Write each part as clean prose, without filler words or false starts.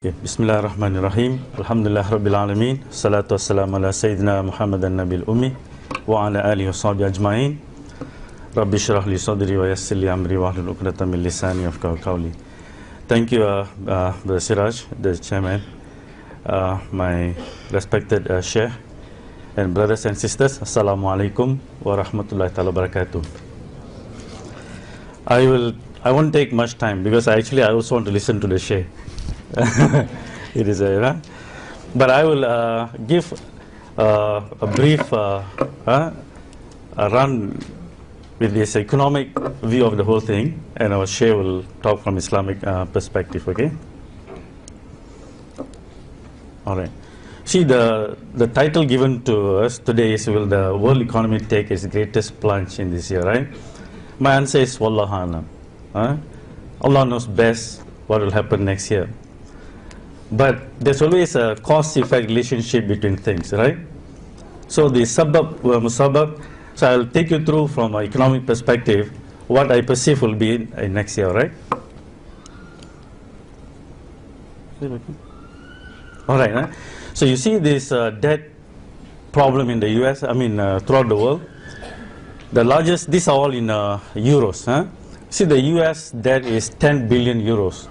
Okay. Bismillahirrahmanirrahim. Alhamdulillah Rabbil Alameen. Salatu wassalamu ala Sayyidina Muhammadan Nabil Ummi wa ala alihi wa sahbihi ajma'in. Rabbi shrah li sadri wa yassir li amri wa hlul 'uqdatam min lisani yafqahu qawli. Thank you, Brother Siraj, the chairman, my respected Sheikh, and brothers and sisters. Assalamu alaikum wa rahmatullahi ta'ala barakatuh. I won't take much time because I also want to listen to the Sheikh. It is but I will give a brief run with this economic view of the whole thing, and our Sheikh will talk from Islamic perspective. Okay. All right. See, the title given to us today is, will the world economy take its greatest plunge in this year, right? My answer is Wallahu A'lam. Allah knows best what will happen next year. But there's always a cause-effect relationship between things, right? So the sabab wa musabab, so I'll take you through from an economic perspective what I perceive will be in next year, right? All right. So you see this debt problem in the US, throughout the world. The largest, these are all in euros. See, the US debt is 10 billion euros.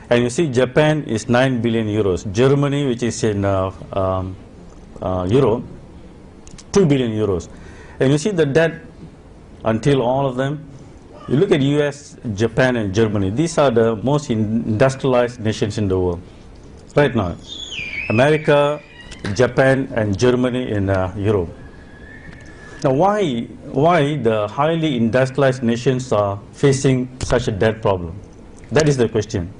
And you see Japan is 9 billion euros. Germany, which is in euro, 2 billion euros. And you see the debt until all of them. You look at US, Japan and Germany. These are the most industrialized nations in the world. Right now. America, Japan and Germany in Europe. Now why the highly industrialized nations are facing such a debt problem? That is the question.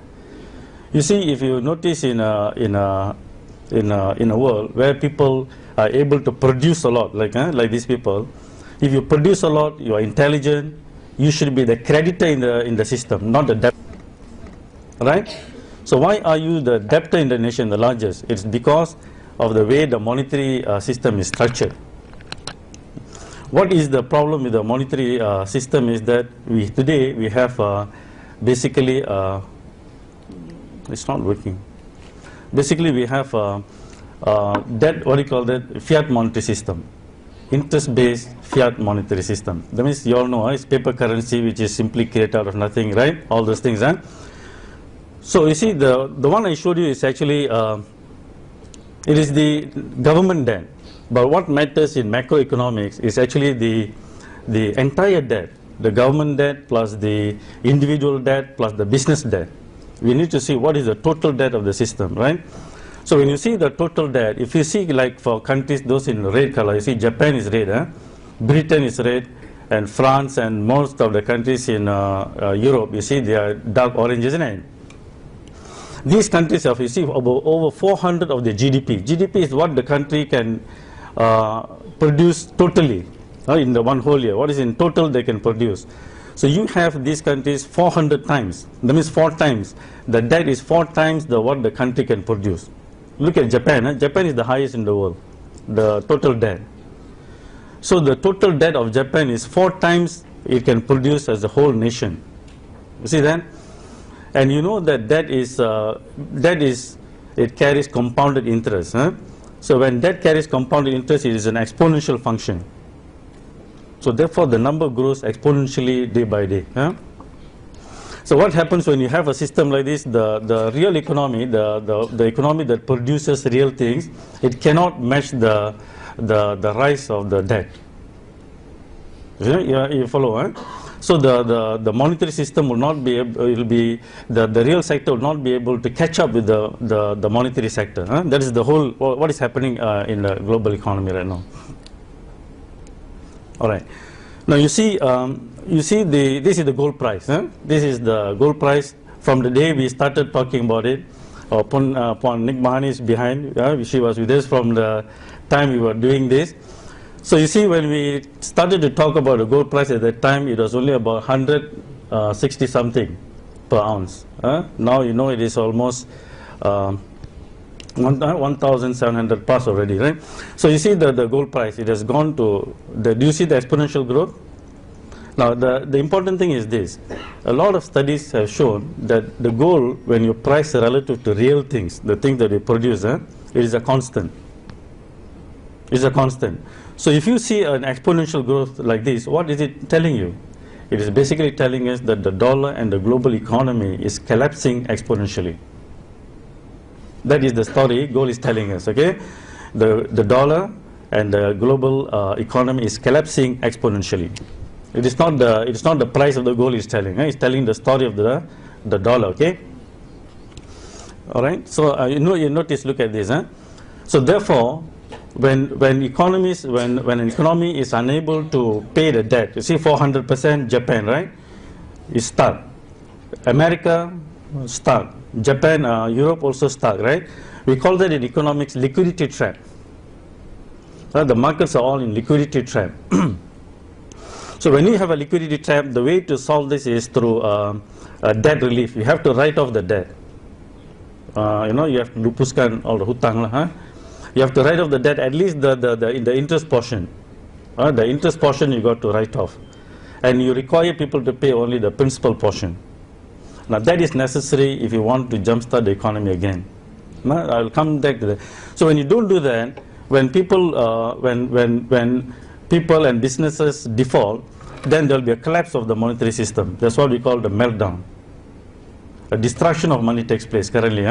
You see, if you notice in a world where people are able to produce a lot, like these people, if you produce a lot, you are intelligent, you should be the creditor in the system, not the debtor, right? So why are you the debtor in the nation, the largest? It's because of the way the monetary system is structured. What is the problem with the monetary system is that today we have basically it's not working. Basically, we have that, what do you call that, fiat monetary system, interest-based fiat monetary system. That means you all know it's paper currency, which is simply created out of nothing, right? All those things. So you see, the one I showed you is actually it is the government debt. But what matters in macroeconomics is actually the entire debt, the government debt plus the individual debt plus the business debt. We need to see what is the total debt of the system, right? So when you see the total debt, if you see like for countries, those in red color, you see Japan is red, Britain is red, and France and most of the countries in Europe, you see they are dark orange, isn't it? These countries have received over 400 of the GDP. GDP is what the country can produce totally in the one whole year. What is in total they can produce. So you have these countries 400 times. That means 4 times. The debt is 4 times what the country can produce. Look at Japan. Japan is the highest in the world, the total debt. So the total debt of Japan is 4 times it can produce as a whole nation. You see that? And you know that it carries compounded interest. So when debt carries compounded interest, it is an exponential function. So therefore, the number grows exponentially day by day. So what happens when you have a system like this? The real economy, the economy that produces real things, it cannot match the rise of the debt. You follow? So the monetary system will not be able, the real sector will not be able to catch up with the monetary sector. That is the whole, what is happening in the global economy right now. All right. Now you see this is the gold price. This is the gold price from the day we started talking about it. Upon Nick Mahani is behind. She was with us from the time we were doing this. So you see, when we started to talk about the gold price at that time, it was only about 160 something per ounce. Now you know it is almost 1,700 plus already, right? So you see the gold price, it has gone to, do you see the exponential growth? Now, the important thing is this. A lot of studies have shown that the goal, when you price relative to real things, the things that you produce, it is a constant. It is a constant. So if you see an exponential growth like this, what is it telling you? It is basically telling us that the dollar and the global economy is collapsing exponentially. That is the story goal is telling us, okay? The dollar and the global economy is collapsing exponentially. It is not the price of the gold is telling. It's telling the story of the dollar. Okay. All right. So you notice. Look at this. So therefore, when an economy is unable to pay the debt, you see 400%, Japan, right, is stuck. America stuck. Japan, Europe also stuck. Right. We call that in economics liquidity trap. The markets are all in liquidity trap. So when you have a liquidity trap, the way to solve this is through debt relief. You have to write off the debt. You have to lupuskan all the hutang lah. You have to write off the debt, at least the interest portion. The interest portion you got to write off, and you require people to pay only the principal portion. Now that is necessary if you want to jumpstart the economy again. I will come back to that. So when you don't do that, when people when people and businesses default, then there will be a collapse of the monetary system. That's what we call the meltdown. A destruction of money takes place currently.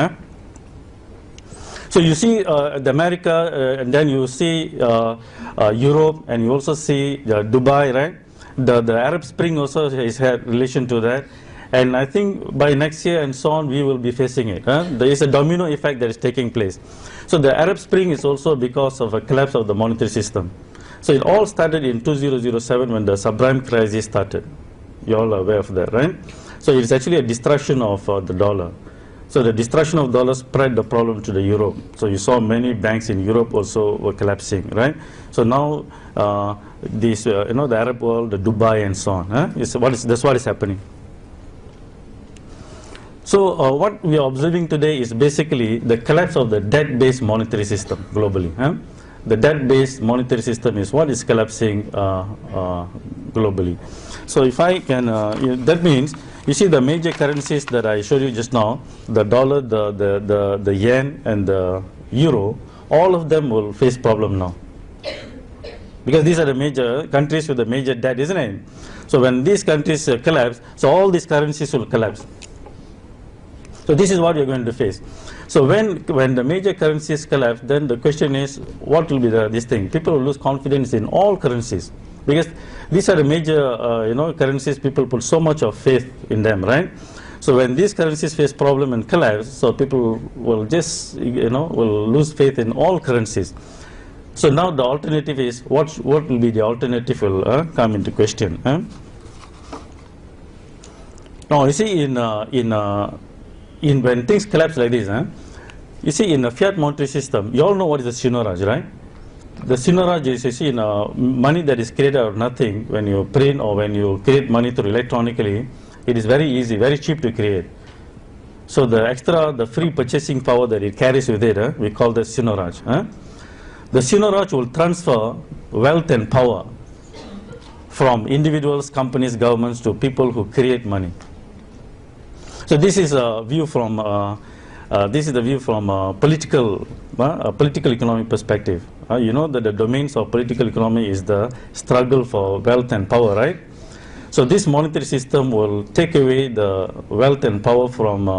So you see the America, and then you see Europe, and you also see Dubai, right? The Arab Spring also has had relation to that. And I think by next year and so on, we will be facing it. There is a domino effect that is taking place. So the Arab Spring is also because of a collapse of the monetary system. So it all started in 2007 when the subprime crisis started. You all are aware of that, right? So it's actually a destruction of the dollar. So the destruction of dollar spread the problem to the Europe. So you saw many banks in Europe also were collapsing, right? So now the Arab world, the Dubai and so on, that's what is happening. So what we are observing today is basically the collapse of the debt-based monetary system globally. The debt-based monetary system is what is collapsing globally. So if I can, that means, you see the major currencies that I showed you just now, the dollar, the yen and the euro, all of them will face problem now. Because these are the major countries with the major debt, isn't it? So when these countries collapse, so all these currencies will collapse. So this is what you're going to face. So when the major currencies collapse, then the question is, what will be this thing? People will lose confidence in all currencies, because these are the major currencies. People put so much of faith in them, right? So when these currencies face problem and collapse, so people will just will lose faith in all currencies. So now the alternative is, what will be the alternative will come into question. Now you see when things collapse like this, you see in a fiat monetary system, you all know what is the seigniorage, right? The seigniorage is, you see, money that is created out of nothing. When you print or when you create money through electronically, it is very easy, very cheap to create. So the free purchasing power that it carries with it, we call the seigniorage. The seigniorage will transfer wealth and power from individuals, companies, governments to people who create money. So this is a view from political economic perspective. You know that the domains of political economy is the struggle for wealth and power, right? So this monetary system will take away the wealth and power from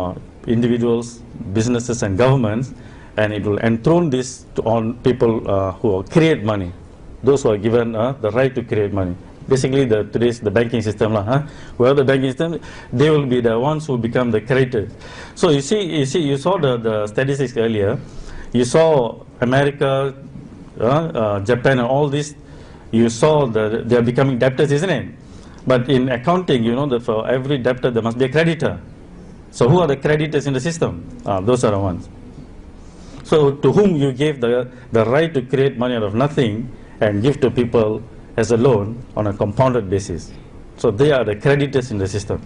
individuals, businesses and governments, and it will enthrone this on people who create money, those who are given the right to create money. Basically, today's the banking system, where the banking system, they will be the ones who become the creators. So you saw the statistics earlier. You saw America, Japan, and all this. You saw they are becoming debtors, isn't it? But in accounting, you know that for every debtor there must be a creditor. So who are the creditors in the system? Those are the ones. So to whom you gave the right to create money out of nothing and give to people as a loan on a compounded basis. So they are the creditors in the system.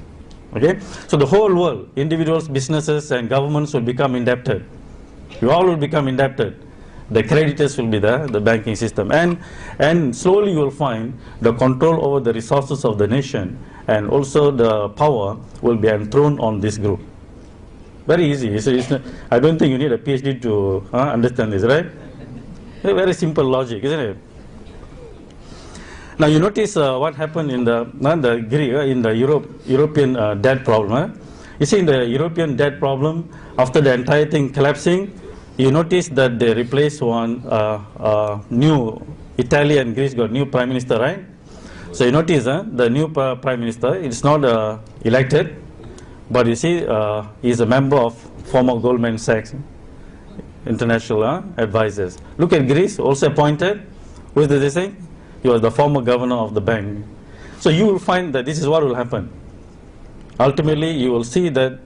Okay? So the whole world, individuals, businesses and governments will become indebted. You all will become indebted. The creditors will be the banking system. And slowly you will find the control over the resources of the nation and also the power will be enthroned on this group. Very easy. I don't think you need a PhD to understand this, right? Very simple logic, isn't it? Now you notice what happened in the European debt problem. You see, in the European debt problem, after the entire thing collapsing, you notice that they replaced one new Italy and Greece got new prime minister, right? So you notice the new prime minister, it's not elected, but you see he's a member of former Goldman Sachs international advisors. Look at Greece, also appointed. Who is this thing? He was the former governor of the bank. So you will find that this is what will happen. Ultimately, you will see that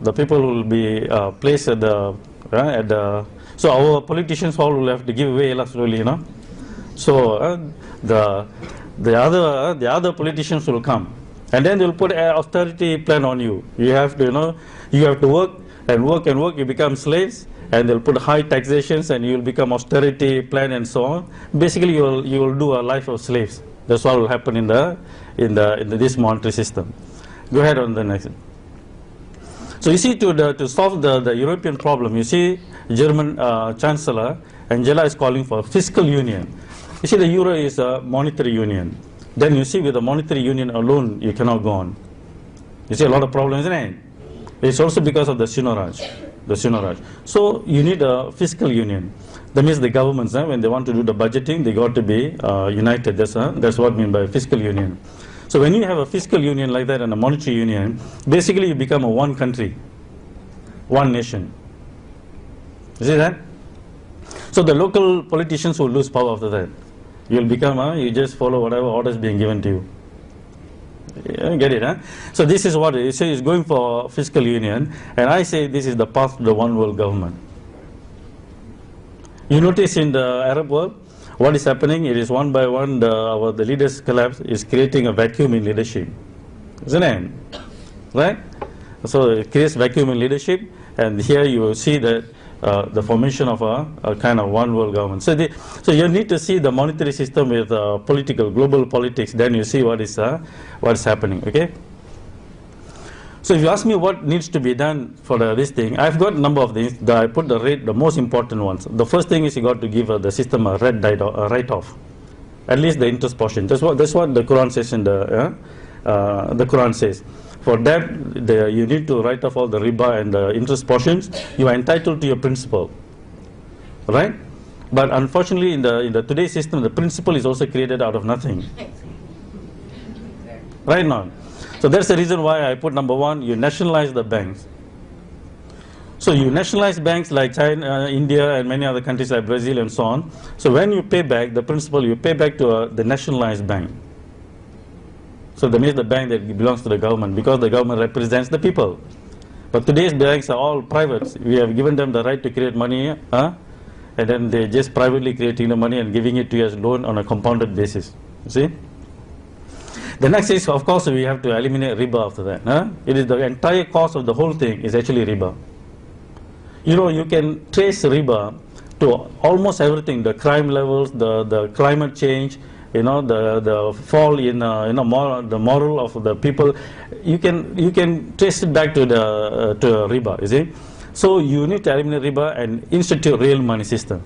the people will be placed at the so our politicians all will have to give away slowly, you know. So the other politicians will come, and then they will put an austerity plan on you. You have to, you have to work and work and work. You become slaves, and they'll put high taxations, and you will become austerity plan and so on. Basically, you will do a life of slaves. That's what will happen in this monetary system. Go ahead on the next. So you see, to solve the European problem, you see, German Chancellor Angela is calling for fiscal union. You see, the euro is a monetary union. Then you see, with the monetary union alone, you cannot go on. You see a lot of problems, isn't it? It's also because of the Seigniorage. So you need a fiscal union. That means the governments, when they want to do the budgeting, they got to be united. That's what I mean by fiscal union. So when you have a fiscal union like that and a monetary union, basically you become a one country, one nation. You see that? So the local politicians will lose power after that. You'll become, you just follow whatever orders being given to you. You get it, huh? So this is what it is. So it's going for fiscal union, and I say this is the path to the one world government. You notice in the Arab world, what is happening? It is one by one, the leaders' collapse is creating a vacuum in leadership. Isn't it? Right? So it creates vacuum in leadership, and here you will see that the formation of a kind of one world government. So you need to see the monetary system with global politics, then you see what is happening, okay? So if you ask me what needs to be done for this thing, I've got a number of things. I put the most important ones. The first thing is you got to give the system a write-off, at least the interest portion. That's what the Quran says in the Quran says. For that, you need to write off all the riba and the interest portions. You are entitled to your principal, right? But unfortunately, in the today's system, the principal is also created out of nothing, right now. So that's the reason why I put number one, you nationalize the banks. So you nationalize banks like China, India, and many other countries like Brazil and so on. So when you pay back the principal, you pay back to the nationalized bank. So that means the bank that belongs to the government, because the government represents the people. But today's banks are all private. We have given them the right to create money, and then they just privately creating the money and giving it to you as loan on a compounded basis. You see? The next is, of course, we have to eliminate riba after that. It is the entire cost of the whole thing is actually riba. You can trace riba to almost everything, the crime levels, the climate change, the fall in the moral of the people. You can trace it back to riba, you see. So you need to eliminate riba and institute real money system.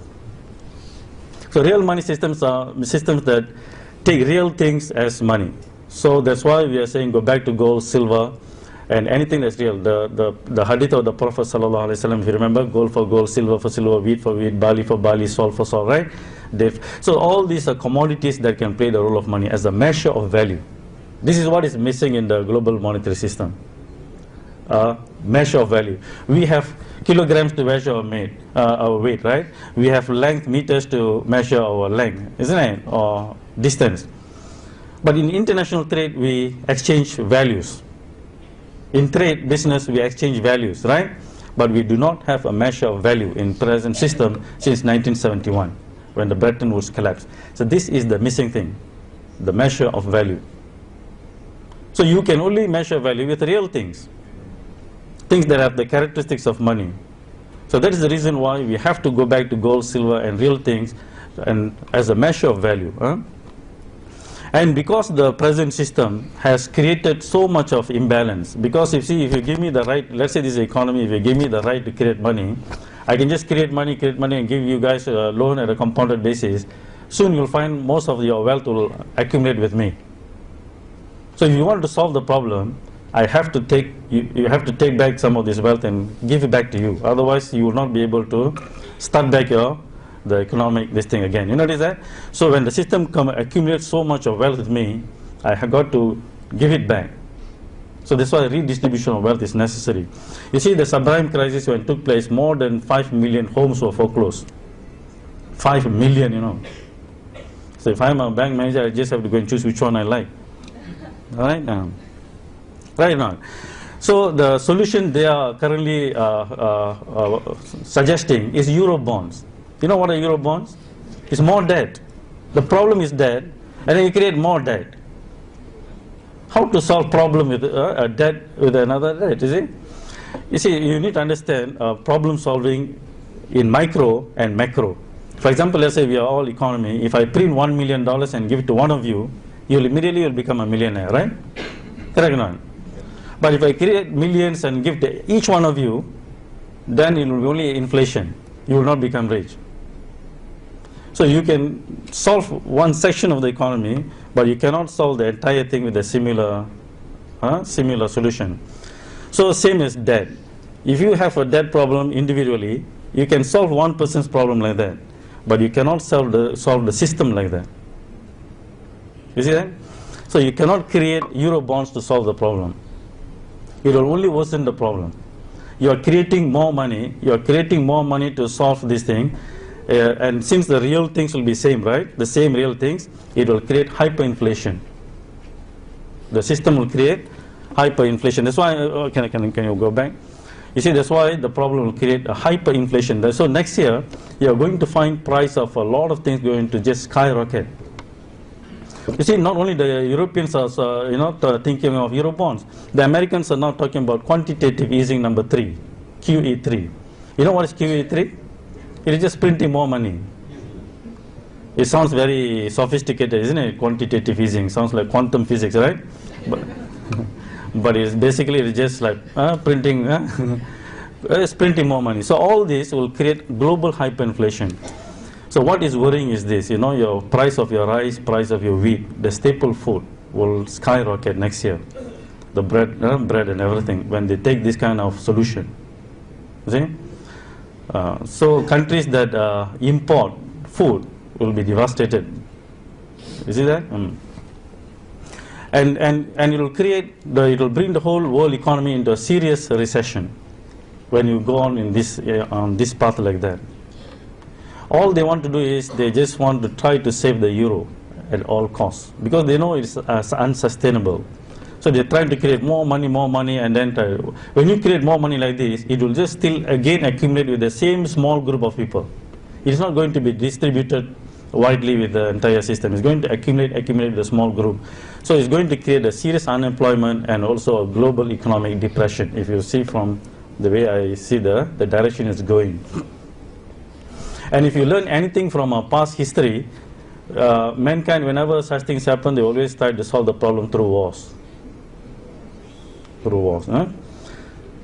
So real money systems are systems that take real things as money. So that's why we are saying go back to gold, silver, and anything that's real. The hadith of the Prophet sallallahu alaihi wasallam, if you remember, gold for gold, silver for silver, wheat for wheat, barley for barley, salt for salt, right? So all these are commodities that can play the role of money as a measure of value. This is what is missing in the global monetary system. Measure of value. We have kilograms to measure our weight, right? We have length meters to measure our length, isn't it? Or distance. But in international trade, we exchange values. In trade business, we exchange values, right? But we do not have a measure of value in present system since 1971, when the Bretton Woods collapsed. So this is the missing thing, the measure of value. So you can only measure value with real things, things that have the characteristics of money. So that is the reason why we have to go back to gold, silver, and real things, and as a measure of value. And because the present system has created so much of imbalance, because you see, if you give me the right, let's say this is economy, if you give me the right to create money, I can just create money and give you guys a loan at a compounded basis. Soon you'll find most of your wealth will accumulate with me. So if you want to solve the problem, I have to take, you have to take back some of this wealth and give it back to you. Otherwise, you will not be able to start back the economic this thing again. You notice that? So when the system accumulates so much of wealth with me, I have got to give it back. So that's why redistribution of wealth is necessary. You see, the subprime crisis when it took place, more than 5 million homes were foreclosed. 5 million, you know. So if I'm a bank manager, I just have to go and choose which one I like. Right now. Right now. So the solution they are currently suggesting is Euro bonds. You know what are Euro bonds? It's more debt. The problem is debt, and then you create more debt. How to solve problem with a debt with another debt, is it? You see, you need to understand problem solving in micro and macro. For example, let's say we are all economy. If I print $1 million and give it to one of you, you'll immediately become a millionaire, right? Correct or not? But if I create millions and give to each one of you, then it will be only inflation. You will not become rich. So you can solve one section of the economy, but you cannot solve the entire thing with a similar solution. So same as debt. If you have a debt problem individually, you can solve one person's problem like that, but you cannot solve the system like that. You see that? So you cannot create Euro bonds to solve the problem. It will only worsen the problem. You are creating more money. You are creating more money to solve this thing. And since the real things will be same, right? The same real things, it will create hyperinflation. The system will create hyperinflation. That's why, can you go back? You see, that's why the problem will create a hyperinflation. So next year, you are going to find price of a lot of things going to just skyrocket. You see, not only the Europeans are thinking of Euro bonds, the Americans are now talking about quantitative easing number 3, QE3. You know what is QE3? It is just printing more money. It sounds very sophisticated, isn't it? Quantitative easing sounds like quantum physics, right? But it's basically just like printing. It's printing more money. So all this will create global hyperinflation. So what is worrying is this, your price of your rice, price of your wheat, the staple food will skyrocket next year. The bread and everything, when they take this kind of solution. See? So countries that import food will be devastated. You see that? And it will bring the whole world economy into a serious recession when you go on in this path like that. All they want to do is they just want to try to save the euro at all costs because they know it's unsustainable. So they're trying to create more money, and then when you create more money like this, it will just still again accumulate with the same small group of people. It's not going to be distributed widely with the entire system. It's going to accumulate with a small group. So it's going to create a serious unemployment and also a global economic depression, if you see from the way I see the direction it's going. And if you learn anything from our past history, mankind, whenever such things happen, they always try to solve the problem through wars.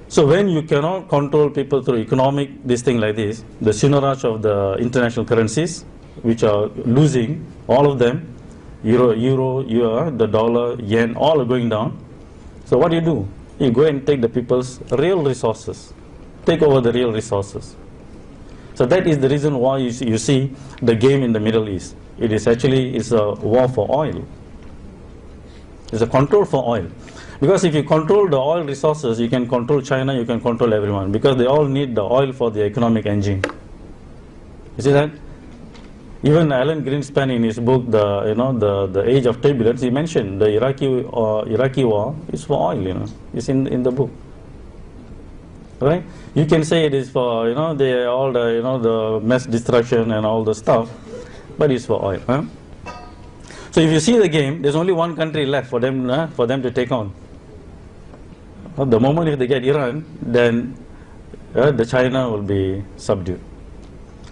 So when you cannot control people through economic, this thing like this, the seigniorage of the international currencies, which are losing, all of them, euro, the dollar, yen, all are going down. So what do? You go and take the people's real resources, take over the real resources. So that is the reason why you see the game in the Middle East. It is actually a war for oil. It's a control for oil. Because if you control the oil resources, you can control China, you can control everyone, because they all need the oil for the economic engine. You see that? Even Alan Greenspan in his book, the Age of Turbulence, he mentioned the Iraqi war is for oil. It's in the book. Right? You can say it is for the mass destruction and all the stuff, but it's for oil. So if you see the game, there's only one country left for them to take on. The moment if they get Iran, then the China will be subdued.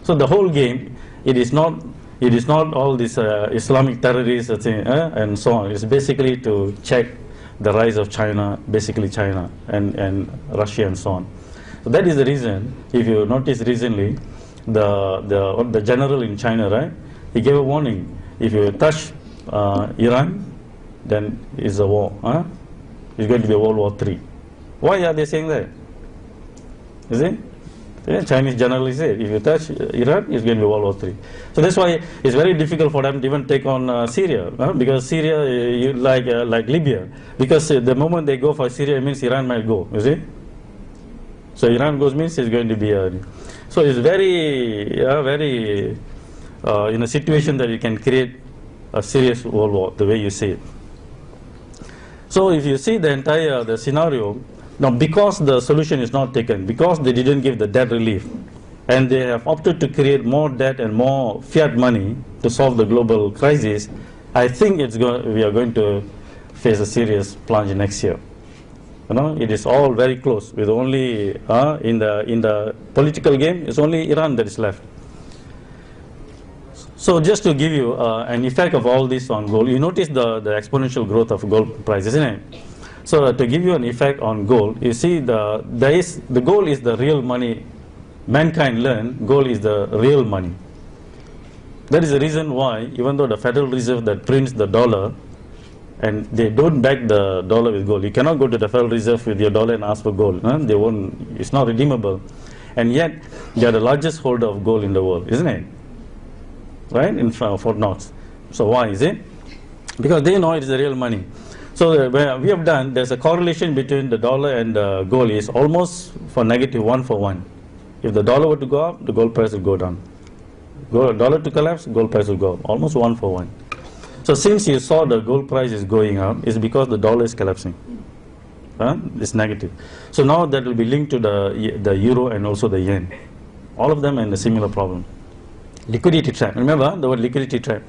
So the whole game, it is not all these Islamic terrorists and so on. It's basically to check the rise of China, basically China and Russia and so on. So that is the reason. If you notice recently, the general in China, right? He gave a warning. If you touch Iran, then it's a war. It's going to be a World War III. Why are they saying that? You see? The Chinese generally say, if you touch Iran, it's going to be World War III. So that's why it's very difficult for them to even take on Syria, because Syria, like Libya, because the moment they go for Syria, it means Iran might go. You see? So Iran goes means it's going to be so it's very in a situation that you can create a serious world war, the way you see it. So if you see the entire the scenario, now because the solution is not taken, because they didn't give the debt relief, and they have opted to create more debt and more fiat money to solve the global crisis, I think we are going to face a serious plunge next year. You know, it is all very close. With only in the political game, it's only Iran that is left. So just to give you an effect of all this on gold, you notice the exponential growth of gold price, isn't it? So to give you an effect on gold, you see the gold is the real money. Mankind learned gold is the real money. That is the reason why, even though the Federal Reserve that prints the dollar, and they don't back the dollar with gold. You cannot go to the Federal Reserve with your dollar and ask for gold. They won't. It's not redeemable. And yet, they are the largest holder of gold in the world, isn't it? Right? In Fort Knox. So why is it? Because they know it is the real money. So we have done, there's a correlation between the dollar and the gold is almost for negative 1-for-1. If the dollar were to go up, the gold price will go down. Dollar to collapse, gold price will go up. Almost 1-for-1. So since you saw the gold price is going up, it's because the dollar is collapsing. It's negative. So now that will be linked to the euro and also the yen. All of them are in a similar problem. Liquidity trap. Remember the word liquidity trap.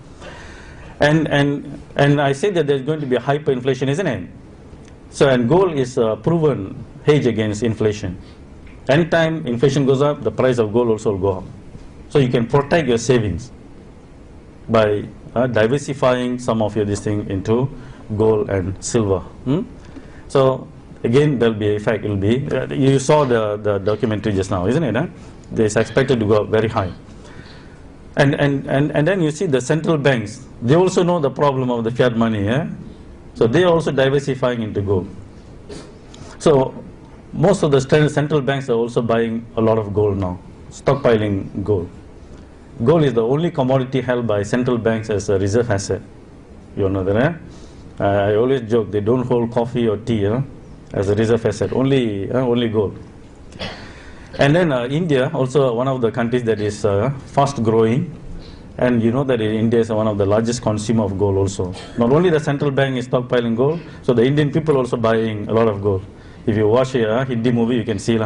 And I say that there's going to be a hyperinflation, isn't it? So and gold is a proven hedge against inflation. Anytime inflation goes up, the price of gold also will go up. So you can protect your savings by diversifying some of your this thing into gold and silver. So again, there will be effect. It will be you saw the documentary just now, isn't it? It's expected to go up very high. And then you see the central banks. They also know the problem of the fiat money. So they are also diversifying into gold. So most of the central banks are also buying a lot of gold now, stockpiling gold. Gold is the only commodity held by central banks as a reserve asset. You know that, I always joke, they don't hold coffee or tea as a reserve asset, only gold. And then India, also one of the countries that is fast growing, and you know that India is one of the largest consumer of gold also. Not only the central bank is stockpiling gold, so the Indian people also buying a lot of gold. If you watch a Hindi movie, you can see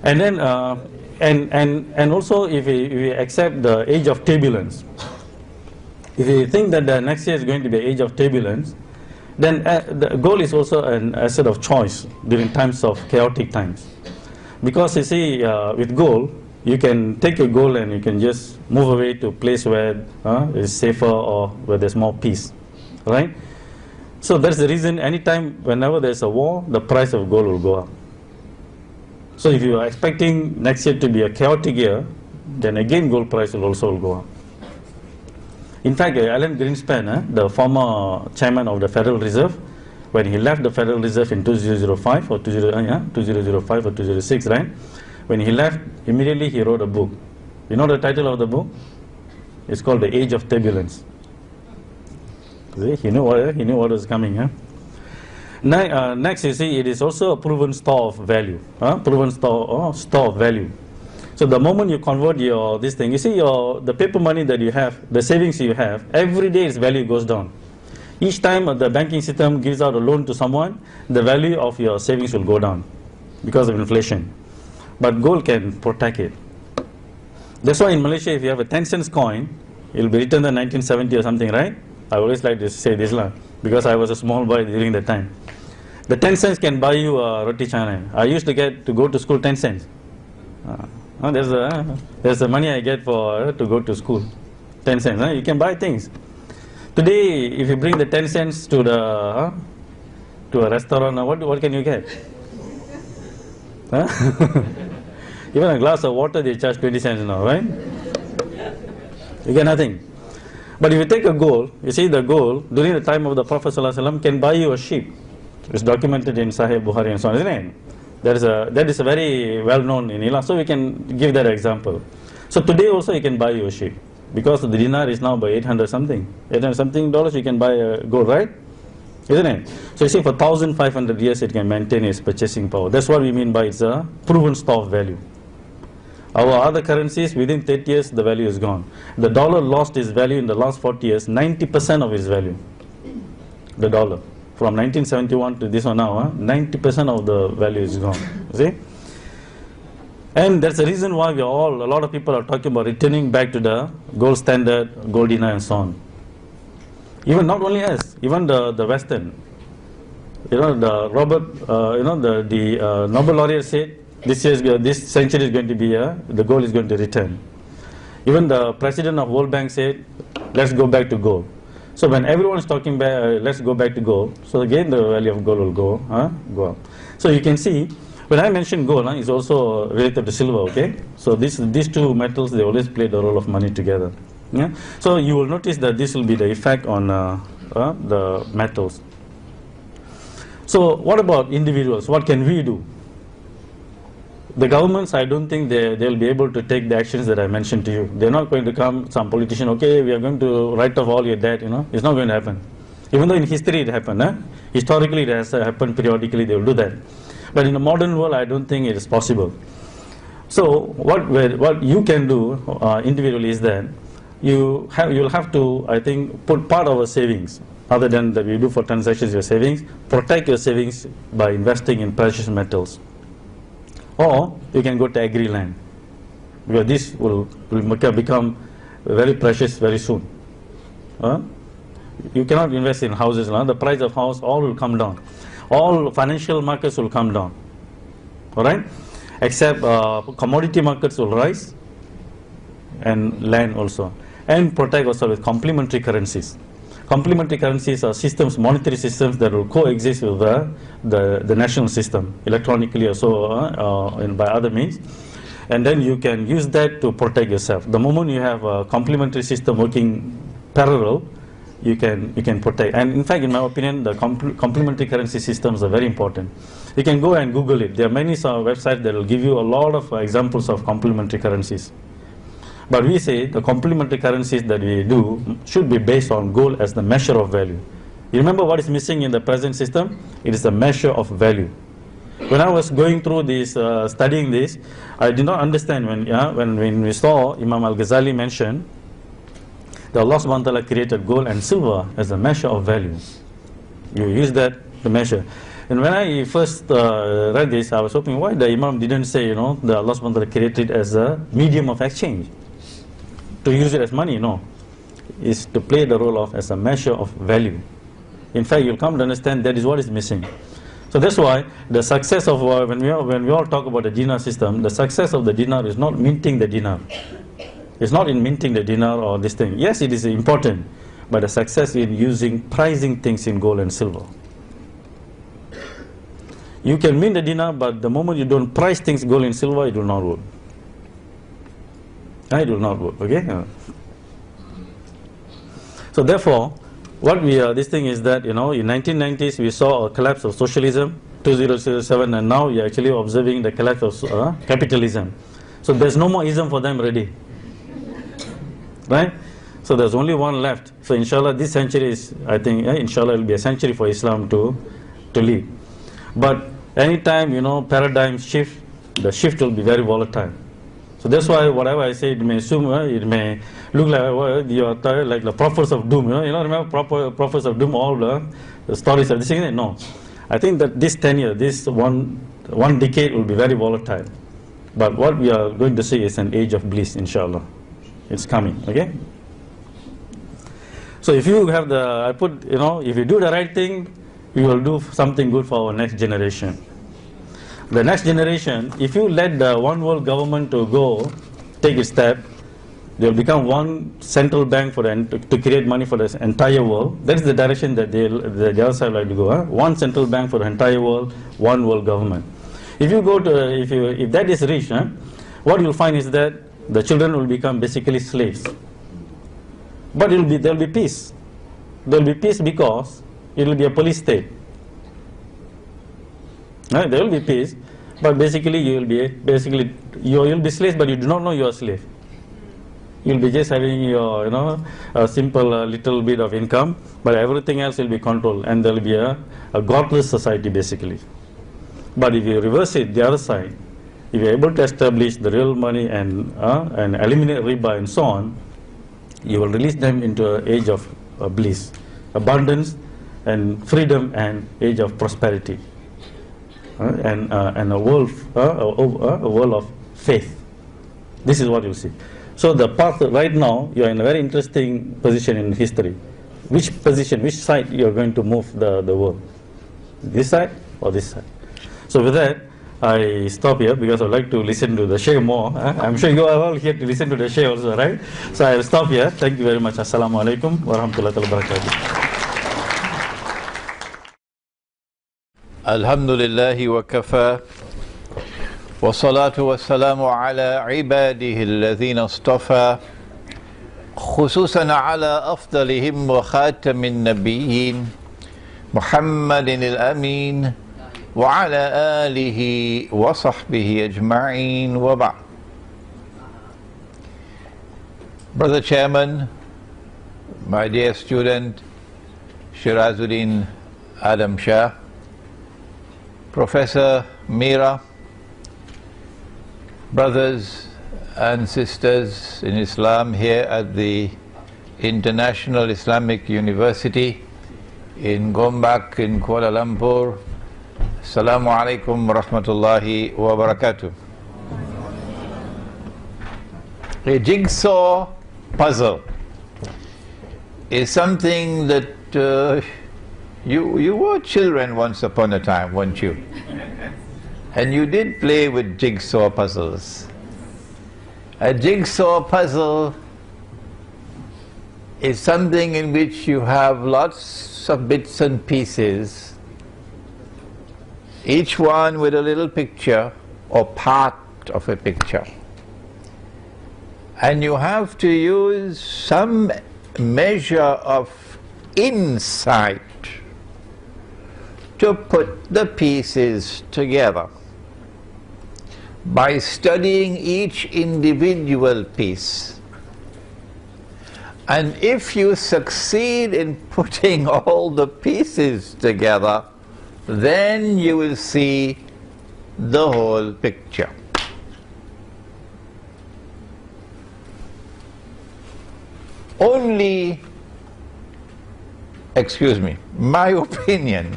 And then, and also if we accept the age of turbulence, if you think that the next year is going to be an age of turbulence, then the gold is also an asset of choice during times of chaotic times. Because you see, with gold, you can take your gold and you can just move away to a place where it's safer or where there's more peace, right? So that's the reason whenever there's a war, the price of gold will go up. So if you are expecting next year to be a chaotic year, then again gold price will also go up. In fact, Alan Greenspan, the former chairman of the Federal Reserve, when he left the Federal Reserve in 2005 or 2006, right? When he left, immediately he wrote a book. You know the title of the book? It's called The Age of Turbulence. See, he knew what was coming. Next, you see, it is also a proven store of value. Proven store of value. So the moment you convert this thing, you see the paper money that you have, the savings you have, every day its value goes down. Each time the banking system gives out a loan to someone, the value of your savings will go down because of inflation. But gold can protect it. That's why in Malaysia, if you have a 10 cents coin, it will be written in 1970 or something, right? I always like to say this because I was a small boy during that time. The 10 cents can buy you a roti canai. I used to get to go to school 10 cents. There's the money I get for to go to school. 10 cents. You can buy things. Today, if you bring the 10 cents to the to a restaurant, what can you get? Even a glass of water they charge 20 cents now, right? You get nothing. But if you take a gold, you see the gold during the time of the Prophet ﷺ can buy you a sheep. It's documented in Sahih Bukhari and so on, isn't it? That is a very well known in Islam. So we can give that example. So today also you can buy you a sheep because the dinar is now by 800 something dollars. You can buy a gold, right? Isn't it? So you see, for 1,500 years it can maintain its purchasing power. That's what we mean by it's a proven store of value. Our other currencies, within 30 years, the value is gone. The dollar lost its value in the last 40 years, 90% of its value. The dollar. From 1971 to this one now, 90% of the value is gone. See? And that's the reason why a lot of people are talking about returning back to the gold standard, gold dinar and so on. Even not only us, even the Western. The Nobel laureate said this century is going to be the gold is going to return. Even the president of World Bank said, let's go back to gold. So when everyone is talking back, let's go back to gold. So again, the value of gold will go up. So you can see, when I mention gold, it's also related to silver. Okay. So these two metals, they always play the role of money together. Yeah. So you will notice that this will be the effect on the metals. So what about individuals? What can we do? The governments, I don't think they'll be able to take the actions that I mentioned to you. They're not going to come, some politician, okay, we are going to write off all your debt, It's not going to happen. Even though in history it happened. Historically it has happened periodically, they will do that. But in the modern world, I don't think it is possible. So what you can do individually is that you'll have to, I think, put part of our savings, other than that we do for transactions, your savings, protect your savings by investing in precious metals. Or you can go to agri land, because this will become very precious very soon. You cannot invest in houses. The price of house all will come down. All financial markets will come down. All right, except commodity markets will rise, and land also. And protect also with complementary currencies. Complementary currencies are systems, monetary systems that will coexist with the national system, electronically or so, and by other means. And then you can use that to protect yourself. The moment you have a complementary system working parallel, you can protect. And in fact, in my opinion, the complementary currency systems are very important. You can go and Google it. There are many websites that will give you a lot of examples of complementary currencies. But we say the complementary currencies that we do should be based on gold as the measure of value. You remember what is missing in the present system? It is the measure of value. When I was going through this, studying this, I did not understand when we saw Imam Al-Ghazali mention that Allah subhanahu wa ta'ala created gold and silver as a measure of value. You use that to measure. And when I first read this, I was hoping why the Imam didn't say, that Allah subhanahu wa ta'ala created as a medium of exchange. To use it as money, no. Is to play the role of as a measure of value. In fact, you'll come to understand that is what is missing. So that's why the success of when we all talk about the dinar system, the success of the dinar is not minting the dinar. It's not in minting the dinar or this thing. Yes, it is important, but the success in pricing things in gold and silver. You can mint the dinar, but the moment you don't price things gold and silver, it will not work. It will not work. Okay. So therefore, what this thing is that in 1990s we saw a collapse of socialism, 2007, and now we are actually observing the collapse of capitalism. So there's no more ism for them already, right? So there's only one left. So inshallah, this century is, I think, inshallah, it will be a century for Islam to lead. But anytime paradigm shift, the shift will be very volatile. So that's why whatever I say, it may assume, it may look like you are like the prophets of doom. Remember prophets of doom, all the stories of this thing? No. I think that this tenure, this one decade will be very volatile. But what we are going to see is an age of bliss, inshallah. It's coming, okay? So if you have if you do the right thing, we will do something good for our next generation. The next generation, if you let the one world government to go, take a step, they will become one central bank for to create money for the entire world. That is the direction that the other side like to go. Huh? One central bank for the entire world, one world government. If you go to, if that is reached, huh, what you will find is that the children will become basically slaves. But there will be peace. There will be peace because it will be a police state. Right? There will be peace, but basically you will be slaves, but you do not know you are a slave. You will be just having your a simple little bit of income, but everything else will be controlled, and there will be a godless society basically. But if you reverse it, the other side, if you are able to establish the real money and eliminate riba and so on, you will release them into an age of bliss, abundance, and freedom, and age of prosperity, and a world of faith. This is what you see. So the path right now, you are in a very interesting position in history. Which position, which side you are going to move the world? This side or this side? So with that, I stop here because I would like to listen to the Shaykh more. I'm sure you are all here to listen to the Shaykh also, right? So I will stop here. Thank you very much. Assalamu alaikum wa rahmatullahi wa barakatuh. Alhamdulillahi wa kafa. والصلاة والسلام على عباده الذين اصطفى خصوصا على أفضلهم وخاتم النبيين محمد الأمين وعلى آله وصحبه أجمعين وبعد. Brother Chairman, my dear student Shirazuddin Adam Shah, Professor Mira, brothers and sisters in Islam here at the International Islamic University in Gombak in Kuala Lumpur, Assalamu alaikum wa rahmatullahi wa barakatuh. A jigsaw puzzle is something that you were children once upon a time, weren't you? And you did play with jigsaw puzzles. A jigsaw puzzle is something in which you have lots of bits and pieces, each one with a little picture or part of a picture. And you have to use some measure of insight to put the pieces together. By studying each individual piece, and if you succeed in putting all the pieces together, then you will see the whole picture. Only, excuse me, my opinion,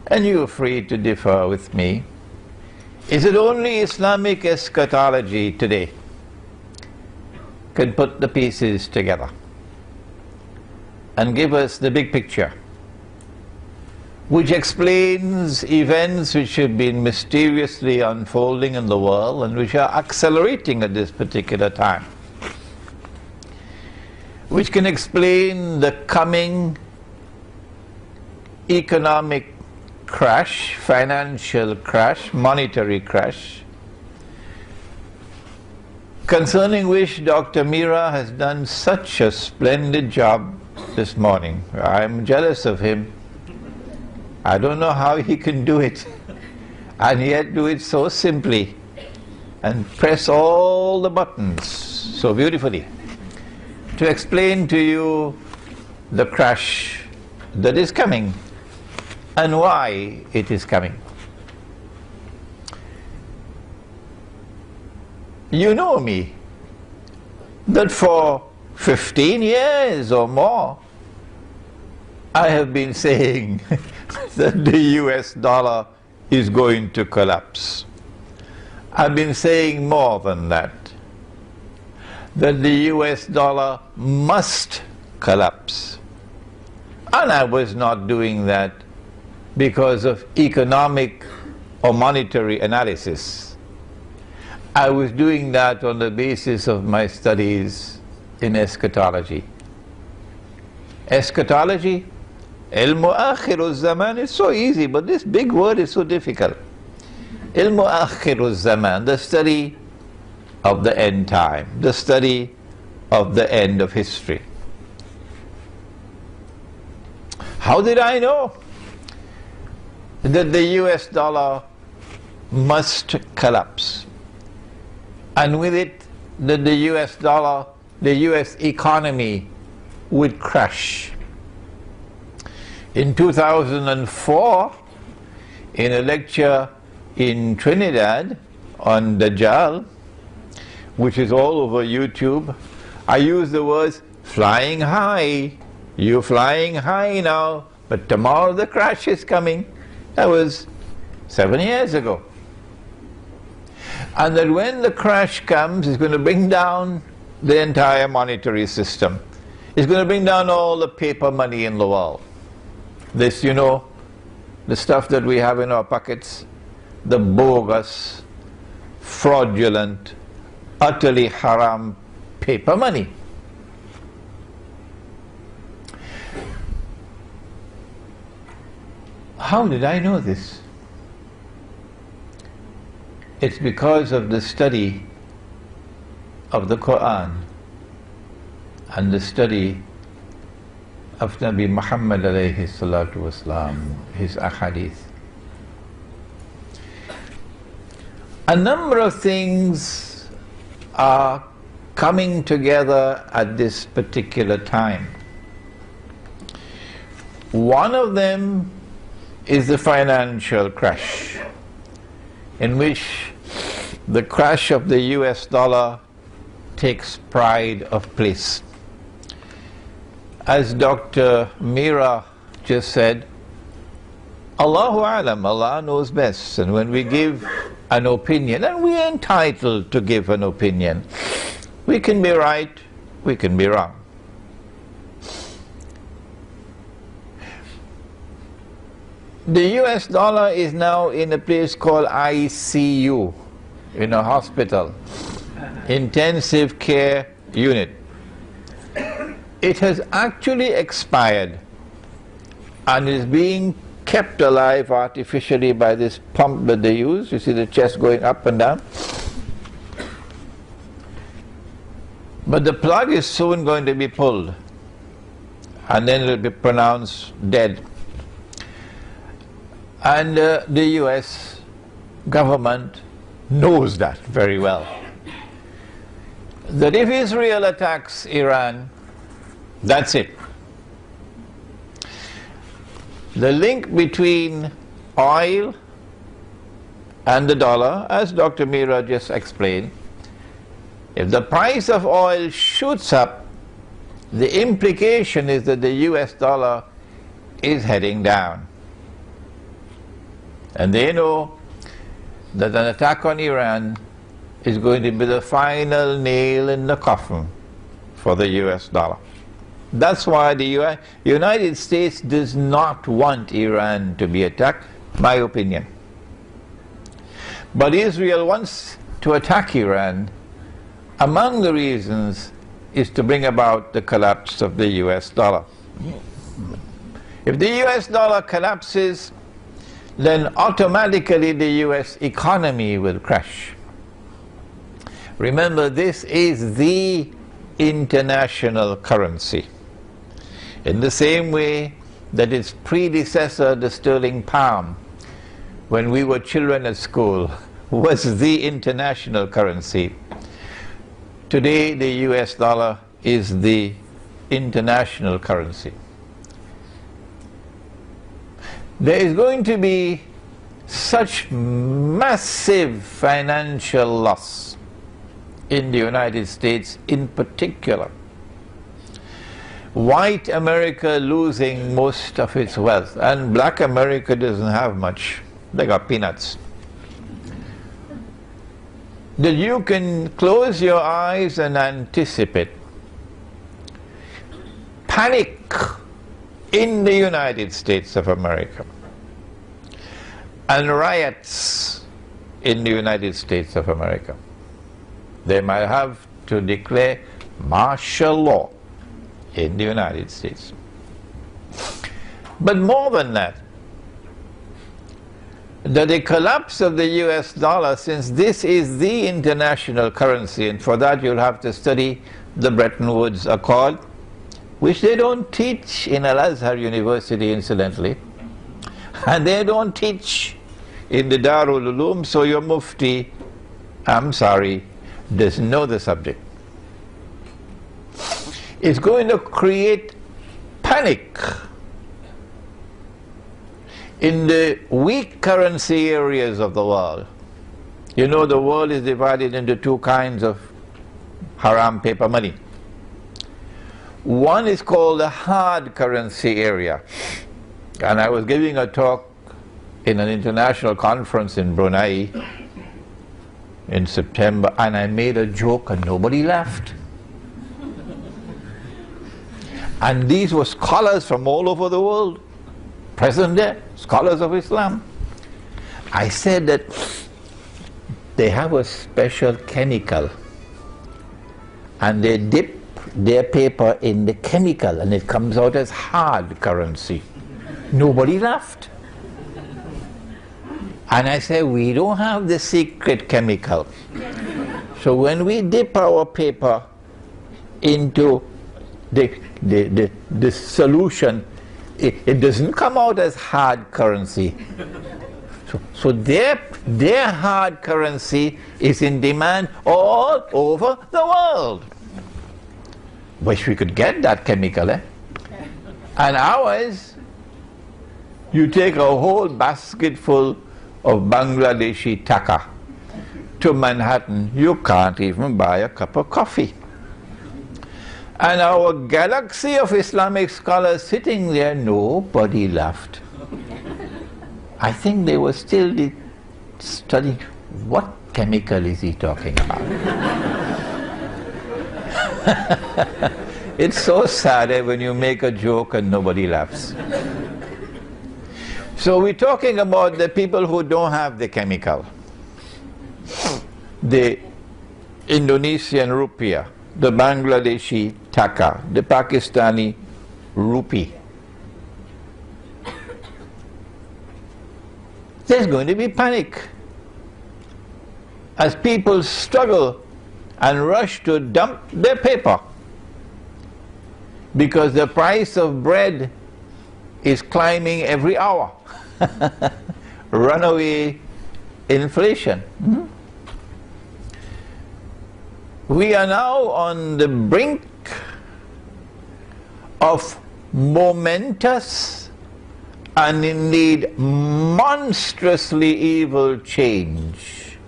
and you are free to differ with me, is it only Islamic eschatology today can put the pieces together and give us the big picture, which explains events which have been mysteriously unfolding in the world and which are accelerating at this particular time, which can explain the coming economic crash, financial crash, monetary crash, concerning which Dr. Mira has done such a splendid job this morning. I'm jealous of him. I don't know how he can do it, and yet do it so simply and press all the buttons so beautifully to explain to you the crash that is coming and why it is coming. You know me, that for 15 years or more I have been saying that the US dollar is going to collapse. I've been saying more than that the US dollar must collapse. And I was not doing that because of economic or monetary analysis. I was doing that on the basis of my studies in eschatology. Eschatology, ilmu akhiruz zaman, is so easy, but this big word is so difficult. Ilmu akhiruz zaman, the study of the end time, the study of the end of history. How did I know that the US dollar must collapse? And with it, that the US dollar, the US economy would crash. In 2004, in a lecture in Trinidad on Dajjal, which is all over YouTube, I used the words flying high. You're flying high now, but tomorrow the crash is coming. That was 7 years ago. And that when the crash comes, it's going to bring down the entire monetary system. It's going to bring down all the paper money in the world. This, you know, the stuff that we have in our pockets, the bogus, fraudulent, utterly haram paper money. How did I know this? It's because of the study of the Quran and the study of Nabi Muhammad alayhi salatu wasalam, his ahadith. A number of things are coming together at this particular time. One of them is the financial crash, in which the crash of the US dollar takes pride of place. As Dr. Mira just said, Allahu Alam, Allah knows best, and when we give an opinion, and we are entitled to give an opinion, we can be right, we can be wrong. The US dollar is now in a place called ICU, in a hospital, intensive care unit. It has actually expired and is being kept alive artificially by this pump that they use. You see the chest going up and down. But the plug is soon going to be pulled, and then it will be pronounced dead. And the US government knows that very well. That if Israel attacks Iran, that's it. The link between oil and the dollar, as Dr. Mira just explained, if the price of oil shoots up, the implication is that the US dollar is heading down. And they know that an attack on Iran is going to be the final nail in the coffin for the US dollar. That's why the United States does not want Iran to be attacked, my opinion. But Israel wants to attack Iran. Among the reasons is to bring about the collapse of the US dollar. If the US dollar collapses, then automatically the US economy will crash. Remember, this is the international currency. In the same way that its predecessor, the sterling pound, when we were children at school, was the international currency. Today the US dollar is the international currency. There is going to be such massive financial loss in the United States in particular. White America losing most of its wealth, and black America doesn't have much. They got peanuts. That you can close your eyes and anticipate panic in the United States of America and riots in the United States of America, they might have to declare martial law in the United States. But more than that, the collapse of the US dollar, since this is the international currency, and for that you'll have to study the Bretton Woods Accord, which they don't teach in Al-Azhar University, incidentally, and they don't teach in the Darul Uloom, so your Mufti, I'm sorry, doesn't know the subject. It's going to create panic in the weak currency areas of the world. You know, the world is divided into two kinds of haram paper money. One is called the hard currency area. And I was giving a talk in an international conference in Brunei in September, and I made a joke and nobody laughed. And these were scholars from all over the world, present there, scholars of Islam. I said that they have a special chemical and they dip their paper in the chemical and it comes out as hard currency. Nobody laughed. And I said, we don't have the secret chemical. So when we dip our paper into the solution, it doesn't come out as hard currency. So their hard currency is in demand all over the world. Wish we could get that chemical, eh? And ours, you take a whole basket full of Bangladeshi taka to Manhattan, you can't even buy a cup of coffee. And our galaxy of Islamic scholars sitting there, nobody laughed. I think they were still studying, what chemical is he talking about? It's so sad when you make a joke and nobody laughs. So we're talking about the people who don't have the chemical. The Indonesian rupiah, the Bangladeshi taka, the Pakistani rupee. There's going to be panic as people struggle and rush to dump their paper because the price of bread is climbing every hour. Runaway inflation. Mm-hmm. We are now on the brink of momentous and indeed monstrously evil change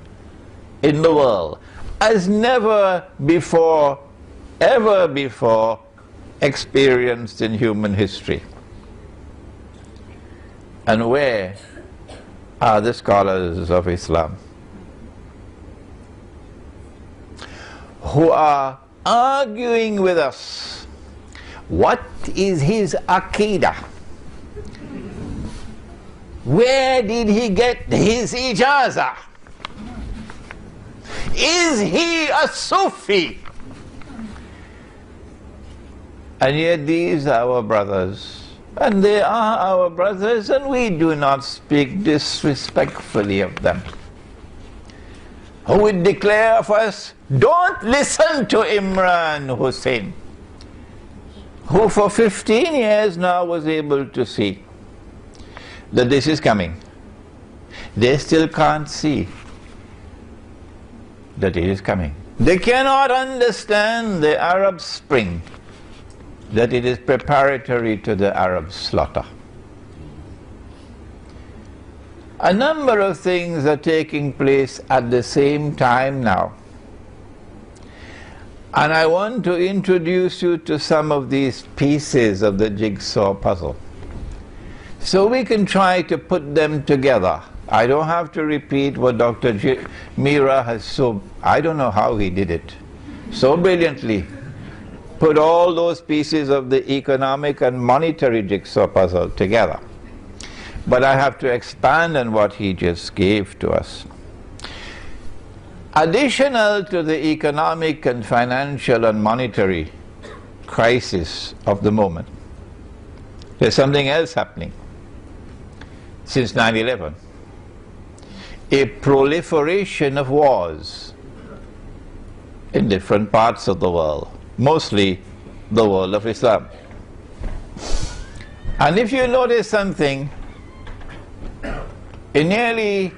in the world as never before, ever before experienced in human history. And where are the scholars of Islam who are arguing with us? What is his Aqidah? Where did he get his ijazah? Is he a Sufi? And yet these are our brothers. And they are our brothers, and we do not speak disrespectfully of them. Who would declare of us, don't listen to Imran Hussain, who for 15 years now was able to see that this is coming. They still can't see that it is coming. They cannot understand the Arab Spring, that it is preparatory to the Arab slaughter. A number of things are taking place at the same time now. And I want to introduce you to some of these pieces of the jigsaw puzzle, so we can try to put them together. I don't have to repeat what Dr. Mira has I don't know how he did it, so brilliantly put all those pieces of the economic and monetary jigsaw puzzle together. But I have to expand on what he just gave to us. Additional to the economic and financial and monetary crisis of the moment, there's something else happening since 9/11. A proliferation of wars in different parts of the world, mostly the world of Islam. And if you notice something, in nearly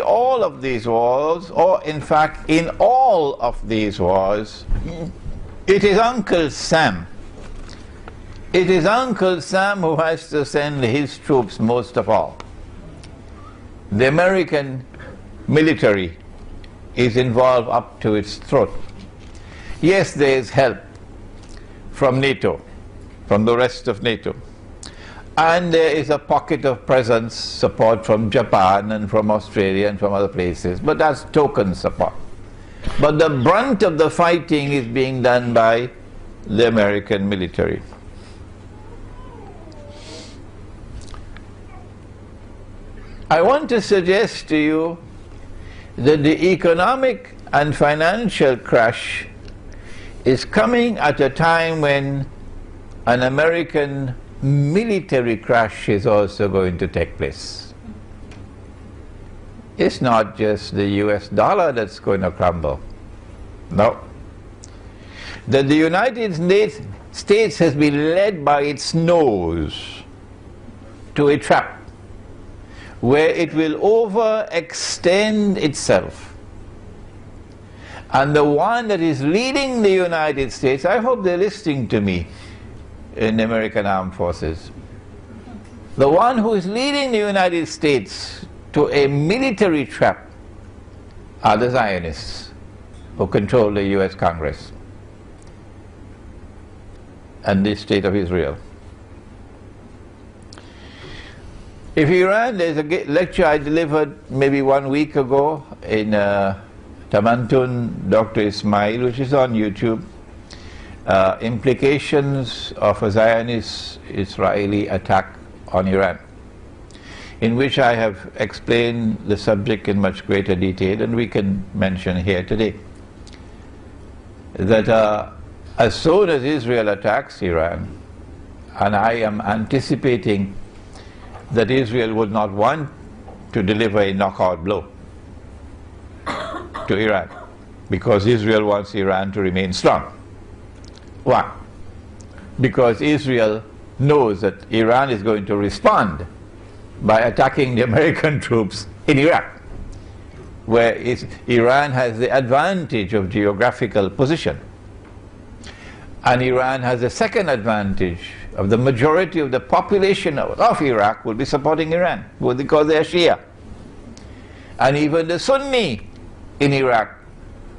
all of these wars, or in fact in all of these wars, it is Uncle Sam. It is Uncle Sam who has to send his troops most of all. The American military is involved up to its throat. Yes, there is help from NATO, from the rest of NATO. And there is a pocket of presence, support from Japan and from Australia and from other places, but that's token support. But the brunt of the fighting is being done by the American military. I want to suggest to you that the economic and financial crash is coming at a time when an American military crash is also going to take place. It's not just the US dollar that's going to crumble. No. That the United States has been led by its nose to a trap where it will overextend itself. And the one that is leading the United States, I hope they're listening to me in the American Armed Forces, the one who is leading the United States to a military trap are the Zionists who control the US Congress and the State of Israel. If Iran, there's a lecture I delivered maybe 1 week ago in Tamantun, Dr. Ismail, which is on YouTube, implications of a Zionist Israeli attack on Iran, in which I have explained the subject in much greater detail, and we can mention here today that as soon as Israel attacks Iran, and I am anticipating that Israel would not want to deliver a knockout blow to Iran, because Israel wants Iran to remain strong. Why? Because Israel knows that Iran is going to respond by attacking the American troops in Iraq, where Iran has the advantage of geographical position. And Iran has the second advantage of the majority of the population of Iraq will be supporting Iran because they are Shia. And even the Sunni in Iraq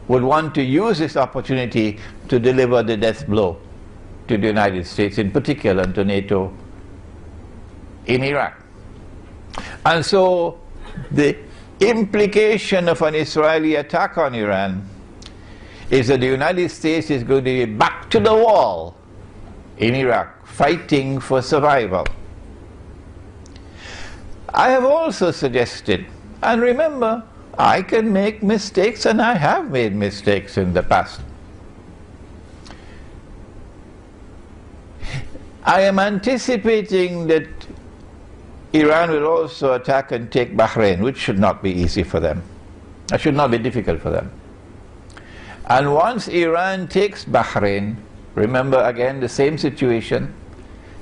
would want to use this opportunity to deliver the death blow to the United States, in particular, and to NATO in Iraq. And so the implication of an Israeli attack on Iran is that the United States is going to be back to the wall in Iraq, fighting for survival. I have also suggested, and remember, I can make mistakes, and I have made mistakes in the past. I am anticipating that Iran will also attack and take Bahrain, which should not be easy for them. It should not be difficult for them. And once Iran takes Bahrain, remember again the same situation,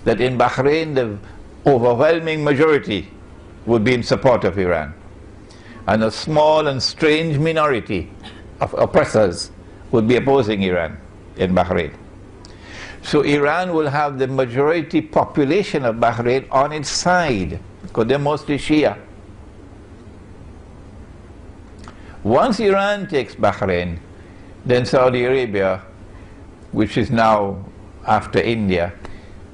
that in Bahrain the overwhelming majority would be in support of Iran, and a small and strange minority of oppressors would be opposing Iran in Bahrain. So Iran will have the majority population of Bahrain on its side, because they're mostly Shia. Once Iran takes Bahrain, then Saudi Arabia, which is now, after India,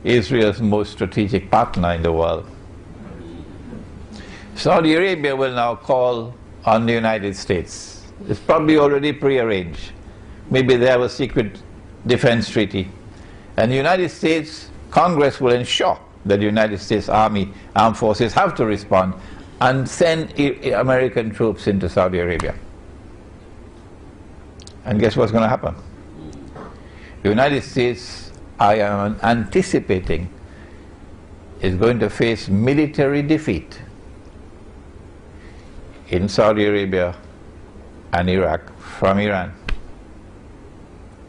Israel's most strategic partner in the world, Saudi Arabia will now call on the United States. It's probably already prearranged maybe they have a secret defense treaty. And the United States Congress will ensure that the United States Army, armed forces have to respond and send American troops into Saudi Arabia. And guess what's going to happen? The United States, I am anticipating, is going to face military defeat in Saudi Arabia and Iraq from Iran,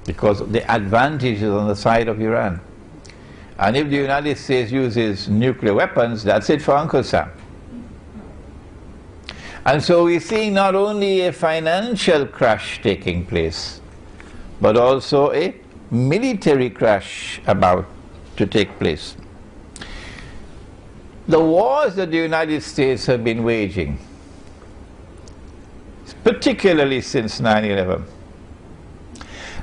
because the advantage is on the side of Iran. And if the United States uses nuclear weapons, that's it for Uncle Sam. And so we're seeing not only a financial crash taking place, but also a military crash about to take place. The wars that the United States have been waging, particularly since 9/11,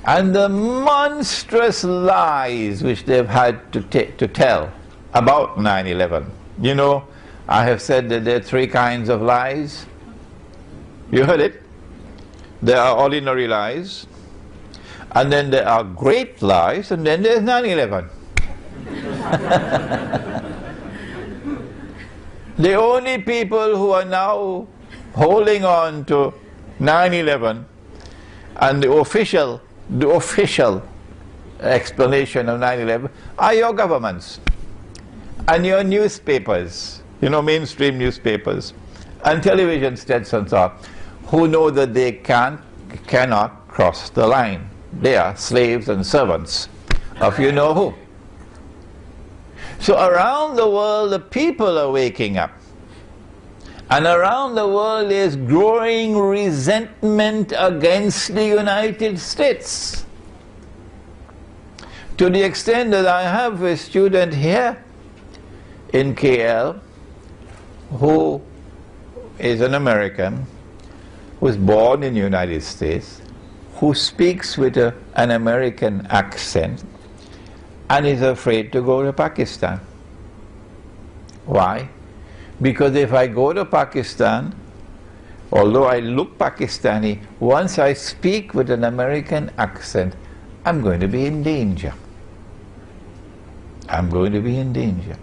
and the monstrous lies which they've had to tell about 9/11. You know, I have said that there are three kinds of lies. You heard it? There are ordinary lies, and then there are great lies, and then there's 9/11. The only people who are now holding on to 9/11 and the official explanation of 9/11 are your governments and your newspapers, you know, mainstream newspapers and television stations, who know that they cannot cross the line. They are slaves and servants of you know who. So around the world the people are waking up, and around the world there's growing resentment against the United States, to the extent that I have a student here in KL who is an American, who was born in the United States, who speaks with an American accent, and is afraid to go to Pakistan. Why? Because if I go to Pakistan, although I look Pakistani, once I speak with an American accent, I'm going to be in danger. I'm going to be in danger.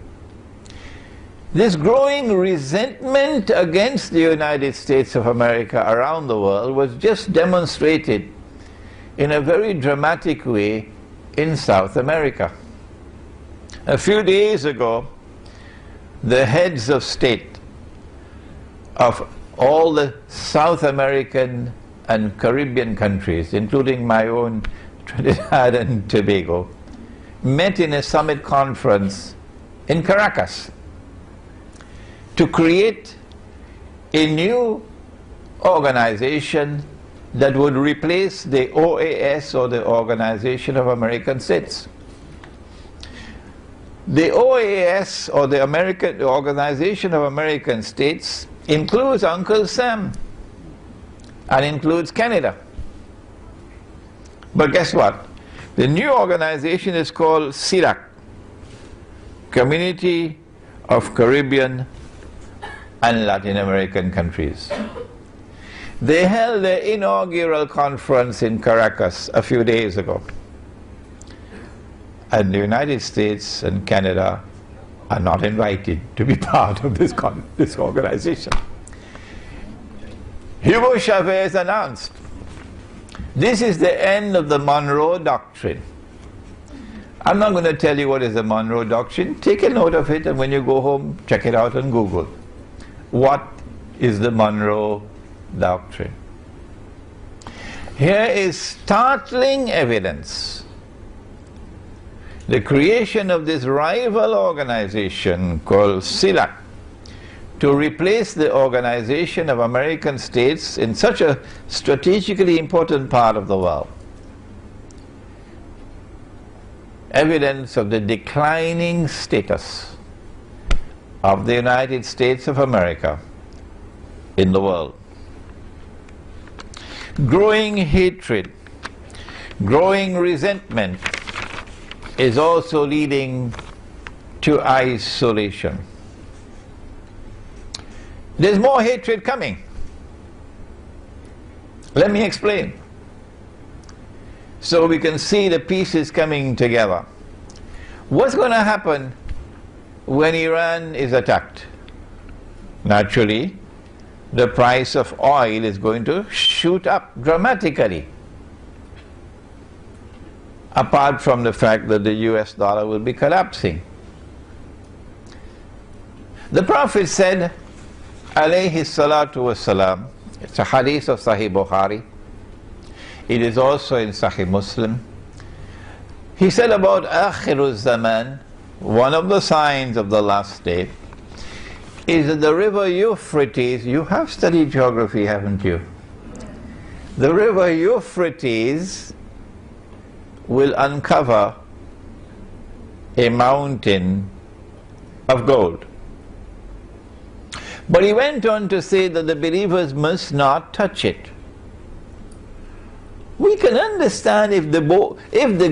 This growing resentment against the United States of America around the world was just demonstrated in a very dramatic way in South America. A few days ago, the heads of state of all the South American and Caribbean countries, including my own Trinidad and Tobago, met in a summit conference in Caracas to create a new organization that would replace the OAS, or the Organization of American States. The OAS, or the Organization of American States, includes Uncle Sam and includes Canada. But guess what? The new organization is called CILAC, Community of Caribbean and Latin American Countries. They held their inaugural conference in Caracas a few days ago. And the United States and Canada are not invited to be part of this organization. Hugo Chavez announced, this is the end of the Monroe Doctrine. I'm not going to tell you what is the Monroe Doctrine. Take a note of it, and when you go home, check it out on Google. What is the Monroe Doctrine? Here is startling evidence. The creation of this rival organization called CILAC to replace the Organization of American States in such a strategically important part of the world. Evidence of the declining status of the United States of America in the world. Growing hatred, growing resentment is also leading to isolation. There's more hatred coming. Let me explain. So we can see the pieces coming together. What's going to happen when Iran is attacked? Naturally, the price of oil is going to shoot up dramatically. Apart from the fact that the US dollar will be collapsing. The Prophet said, alayhi salatu wassalam, it's a hadith of Sahih Bukhari, it is also in Sahih Muslim. He said about Akhiruz Zaman, one of the signs of the last day, is that the river Euphrates, you have studied geography, haven't you? The river Euphrates will uncover a mountain of gold. But he went on to say that the believers must not touch it. We can understand if the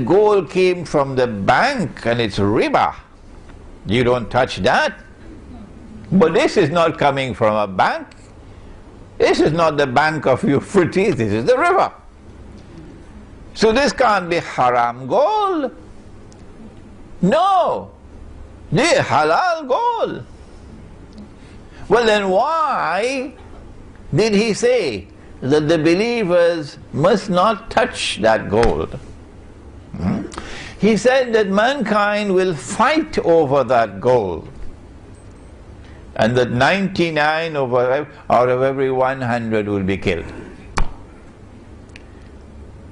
gold came from the bank and it's riba, you don't touch that. But this is not coming from a bank. This is not the bank of Euphrates, this is the river. So this can't be haram gold. No, this is halal gold. Well then why did he say that the believers must not touch that gold? He said that mankind will fight over that gold, and that 99 out of every 100 will be killed.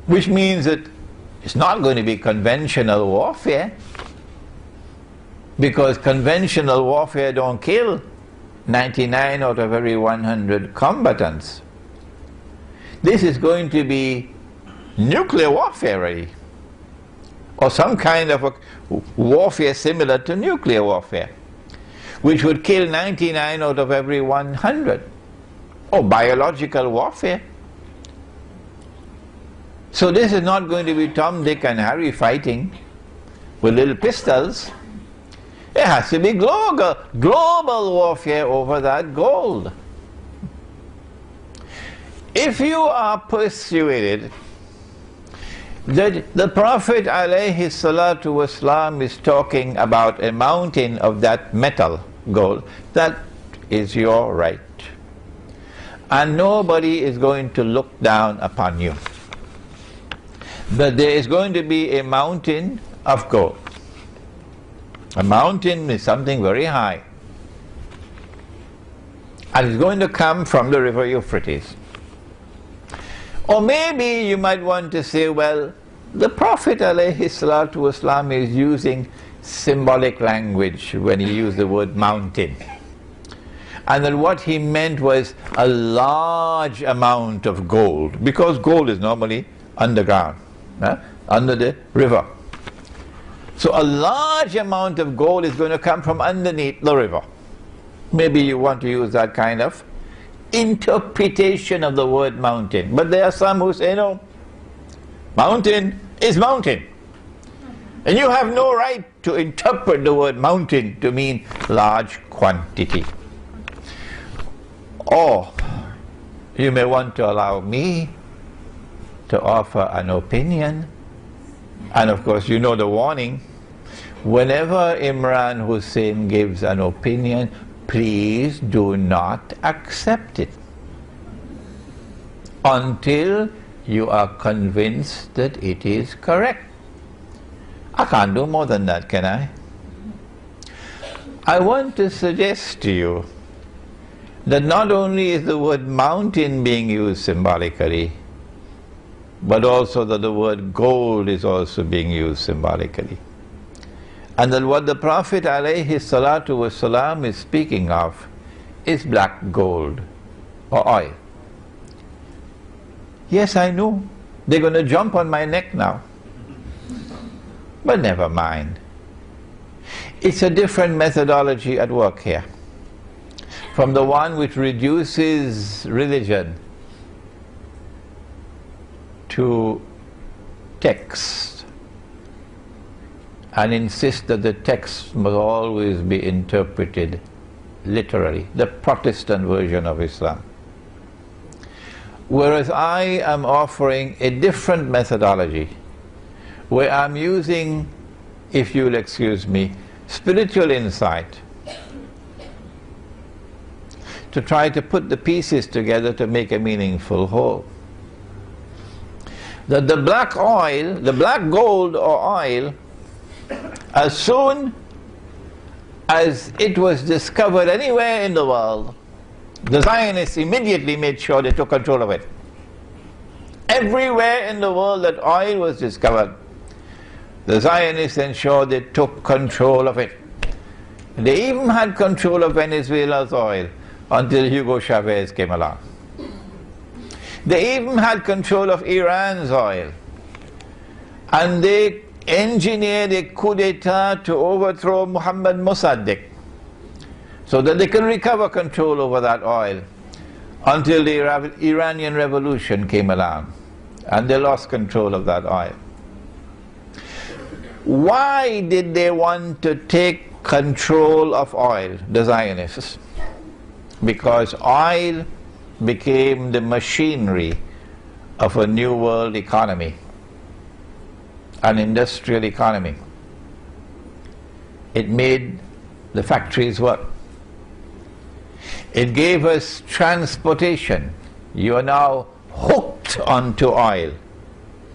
Which means that it's not going to be conventional warfare, because conventional warfare don't kill 99 out of every 100 combatants. This is going to be nuclear warfare really, or some kind of a warfare similar to nuclear warfare, which would kill 99 out of every 100, or biological warfare. So this is not going to be Tom, Dick and Harry fighting with little pistols. It has to be global warfare over that gold. If you are persuaded that the Prophet alayhi salatu wasalam is talking about a mountain of that metal, gold, that is your right. And nobody is going to look down upon you. But there is going to be a mountain of gold. A mountain is something very high. And it's going to come from the river Euphrates. Or maybe you might want to say, well, the Prophet ﷺ is using symbolic language when he used the word mountain. And that what he meant was a large amount of gold, because gold is normally underground, under the river. So a large amount of gold is going to come from underneath the river. Maybe you want to use that kind of interpretation of the word mountain. But there are some who say, no, mountain is mountain. And you have no right to interpret the word mountain to mean large quantity. Or you may want to allow me to offer an opinion. And of course you know the warning. Whenever Imran Hussain gives an opinion, please do not accept it until you are convinced that it is correct. I can't do more than that, can I? I want to suggest to you that not only is the word mountain being used symbolically, but also that the word gold is also being used symbolically. And that what the Prophet ﷺ is speaking of is black gold or oil. Yes, I know. They're going to jump on my neck now. But never mind. It's a different methodology at work here, from the one which reduces religion to text and insists that the text must always be interpreted literally, the Protestant version of Islam. Whereas I am offering a different methodology, where I'm using, if you'll excuse me, spiritual insight to try to put the pieces together to make a meaningful whole. That the black oil, the black gold or oil, as soon as it was discovered anywhere in the world, the Zionists immediately made sure they took control of it. Everywhere in the world that oil was discovered, the Zionists ensured they took control of it. They even had control of Venezuela's oil until Hugo Chavez came along. They even had control of Iran's oil. And they engineered a coup d'etat to overthrow Mohammad Mossadegh so that they can recover control over that oil until the Iranian Revolution came along and they lost control of that oil. Why did they want to take control of oil, the Zionists? Because oil became the machinery of a new world economy, an industrial economy. It made the factories work. It gave us transportation. You are now hooked onto oil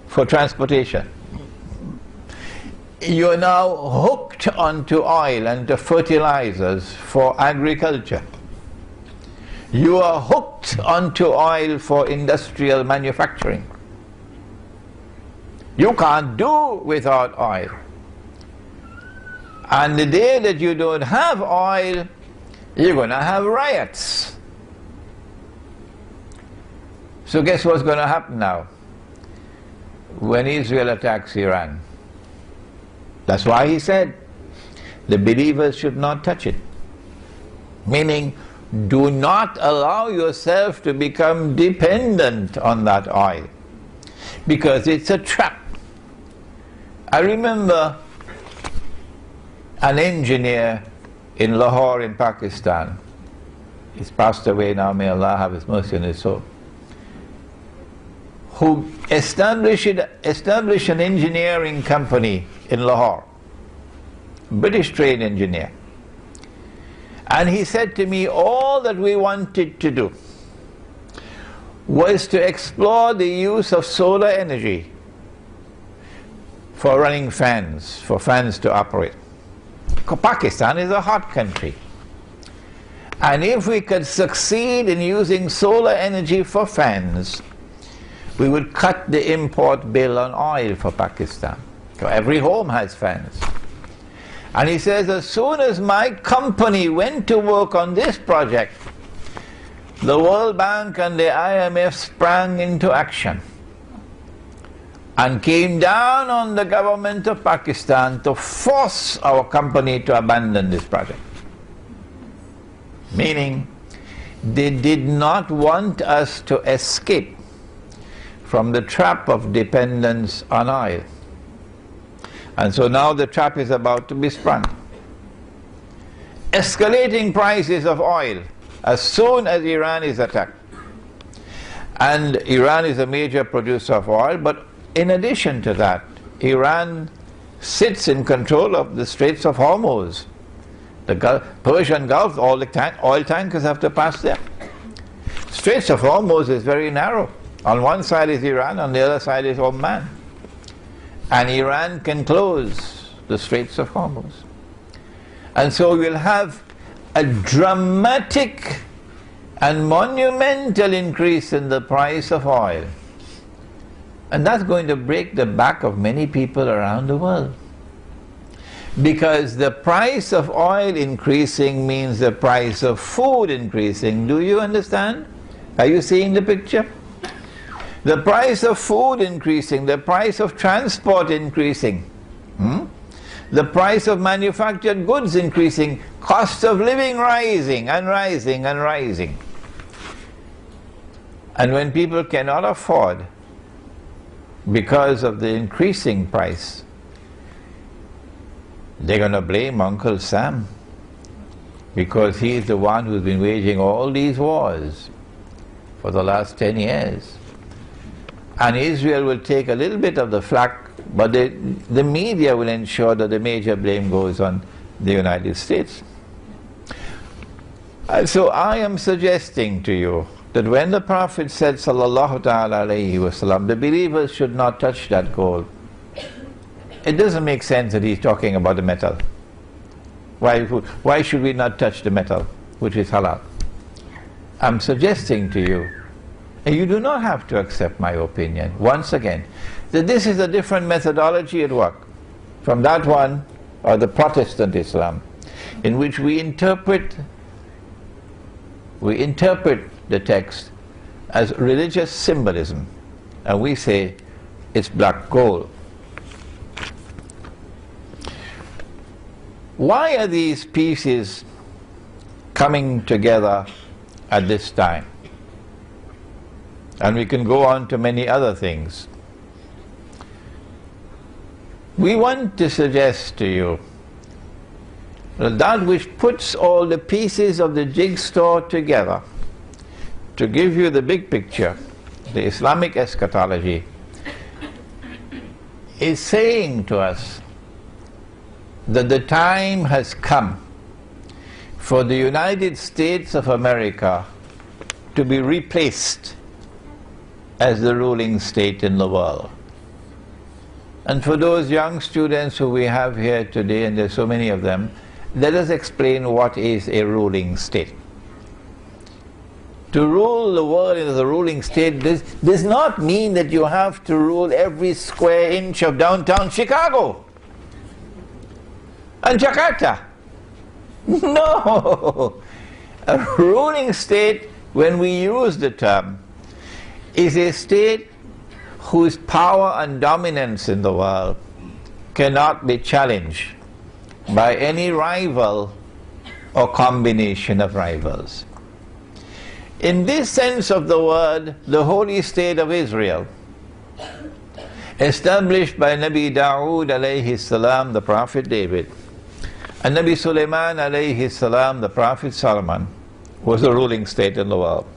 for transportation. You are now hooked onto oil and to fertilizers for agriculture. You are hooked onto oil for industrial manufacturing. You can't do without oil. And the day that you don't have oil, you're going to have riots. So guess what's going to happen now when Israel attacks Iran? That's why he said the believers should not touch it. Meaning, do not allow yourself to become dependent on that oil, because it's a trap. I remember an engineer in Lahore in Pakistan. He's passed away now, may Allah have his mercy on his soul, who established an engineering company in Lahore, British trained engineer. And he said to me, all that we wanted to do was to explore the use of solar energy for running fans, for fans to operate. Pakistan is a hot country. And if we could succeed in using solar energy for fans, we would cut the import bill on oil for Pakistan. So every home has fans. And he says, as soon as my company went to work on this project, the World Bank and the IMF sprang into action and came down on the government of Pakistan to force our company to abandon this project. Meaning, they did not want us to escape from the trap of dependence on oil. And so now the trap is about to be sprung. Escalating prices of oil as soon as Iran is attacked. And Iran is a major producer of oil, but in addition to that, Iran sits in control of the Straits of Hormuz. The Persian Gulf, all the oil tankers have to pass there. Straits of Hormuz is very narrow. On one side is Iran, on the other side is Oman. And Iran can close the Straits of Hormuz. And so we'll have a dramatic and monumental increase in the price of oil. And that's going to break the back of many people around the world. Because the price of oil increasing means the price of food increasing. Do you understand? Are you seeing the picture? The price of food increasing, the price of transport increasing, the price of manufactured goods increasing, cost of living rising and rising and rising. And when people cannot afford because of the increasing price, they're going to blame Uncle Sam, because he's the one who's been waging all these wars for the last 10 years. And Israel will take a little bit of the flak But the media will ensure that the major blame goes on the United States. So I am suggesting to you that when the Prophet said, sallallahu ta'ala alayhi wasallam, the believers should not touch that gold, it doesn't make sense that he's talking about the metal. Why should we not touch the metal, which is halal? I'm suggesting to you, and you do not have to accept my opinion, once again, that this is a different methodology at work from that one, or the Protestant Islam, in which we interpret the text as religious symbolism, and we say it's black gold. Why are these pieces coming together at this time? And we can go on to many other things. We want to suggest to you that which puts all the pieces of the jigsaw together to give you the big picture, the Islamic eschatology, is saying to us that the time has come for the United States of America to be replaced as the ruling state in the world. And for those young students who we have here today, and there's so many of them, let us explain what is a ruling state. To rule the world as a ruling state does not mean that you have to rule every square inch of downtown Chicago and Jakarta. No! A ruling state, when we use the term, is a state whose power and dominance in the world cannot be challenged by any rival or combination of rivals. In this sense of the word, the holy state of Israel, established by Nabi Dawood alayhi salam, the Prophet David, and Nabi Sulaiman alayhi salam, the Prophet Solomon, was the ruling state in the world.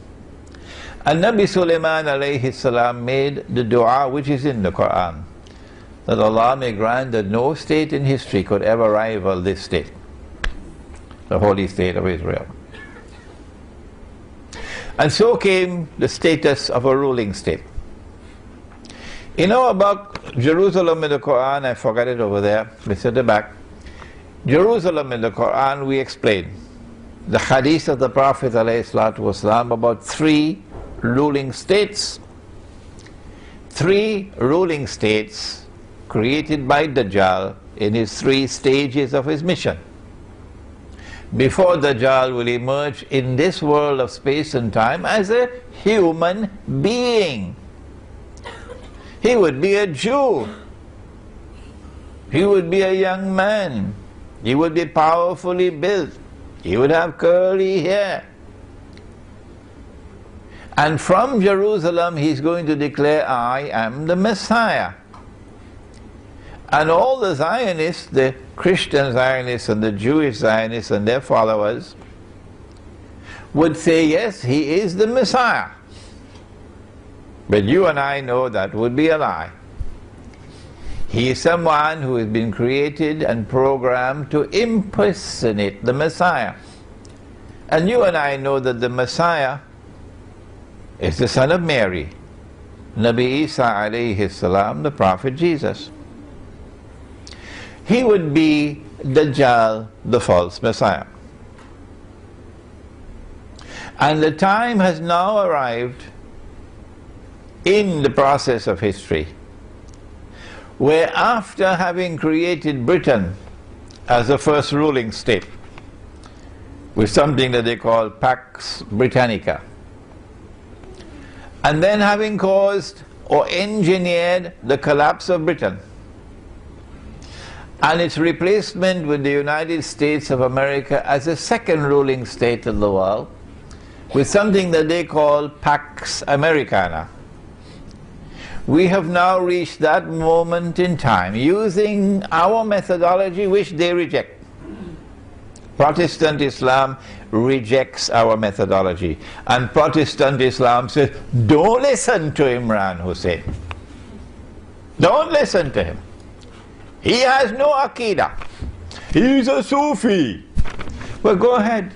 And Nabi Sulaiman alayhi salam made the dua which is in the Quran, that Allah may grant that no state in history could ever rival this state, the holy state of Israel. And so came the status of a ruling state. You know about Jerusalem in the Quran, I forgot it over there, it's at the back. Jerusalem in the Quran, we explain the hadith of the Prophet ﷺ about three ruling states. Three ruling states created by Dajjal in his 3 stages of his mission. Before Dajjal will emerge in this world of space and time as a human being. He would be a Jew. He would be a young man. He would be powerfully built. He would have curly hair. And from Jerusalem he's going to declare, I am the Messiah. And all the Zionists, the Christian Zionists and the Jewish Zionists and their followers, would say, yes, he is the Messiah. But you and I know that would be a lie. He is someone who has been created and programmed to impersonate the Messiah. And you and I know that the Messiah is the son of Mary, Nabi Isa alayhi salam, the Prophet Jesus. He would be Dajjal, the false Messiah. And the time has now arrived in the process of history where, after having created Britain as the first ruling state with something that they call Pax Britannica, and then having caused or engineered the collapse of Britain and its replacement with the United States of America as a second ruling state in the world with something that they call Pax Americana, we have now reached that moment in time using our methodology which they reject. Protestant Islam rejects our methodology, and Protestant Islam says, don't listen to Imran Hussein. Don't listen to him. He has no Aqidah. He's a Sufi. Well, go ahead.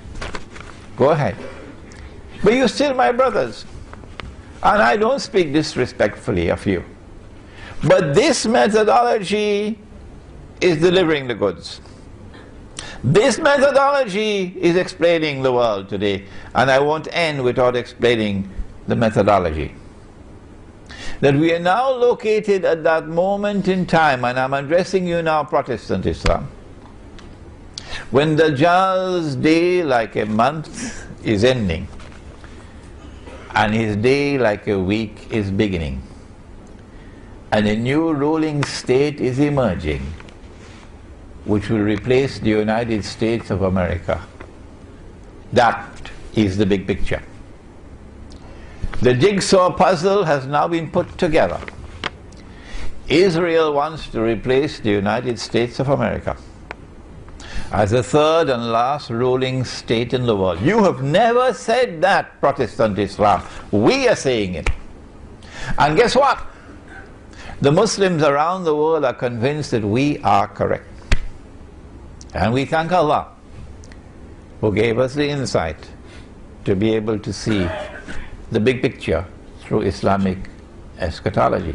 Go ahead. But you're still my brothers. And I don't speak disrespectfully of you. But this methodology is delivering the goods. This methodology is explaining the world today. And I won't end without explaining the methodology. That we are now located at that moment in time, and I'm addressing you now, Protestant Islam, when the Dajjal's day like a month is ending, and his day like a week is beginning, and a new ruling state is emerging, which will replace the United States of America. That is the big picture. The jigsaw puzzle has now been put together. Israel wants to replace the United States of America as the third and last ruling state in the world. You have never said that, Protestant Islam. We are saying it. And guess what? The Muslims around the world are convinced that we are correct. And we thank Allah who gave us the insight to be able to see the big picture through Islamic eschatology.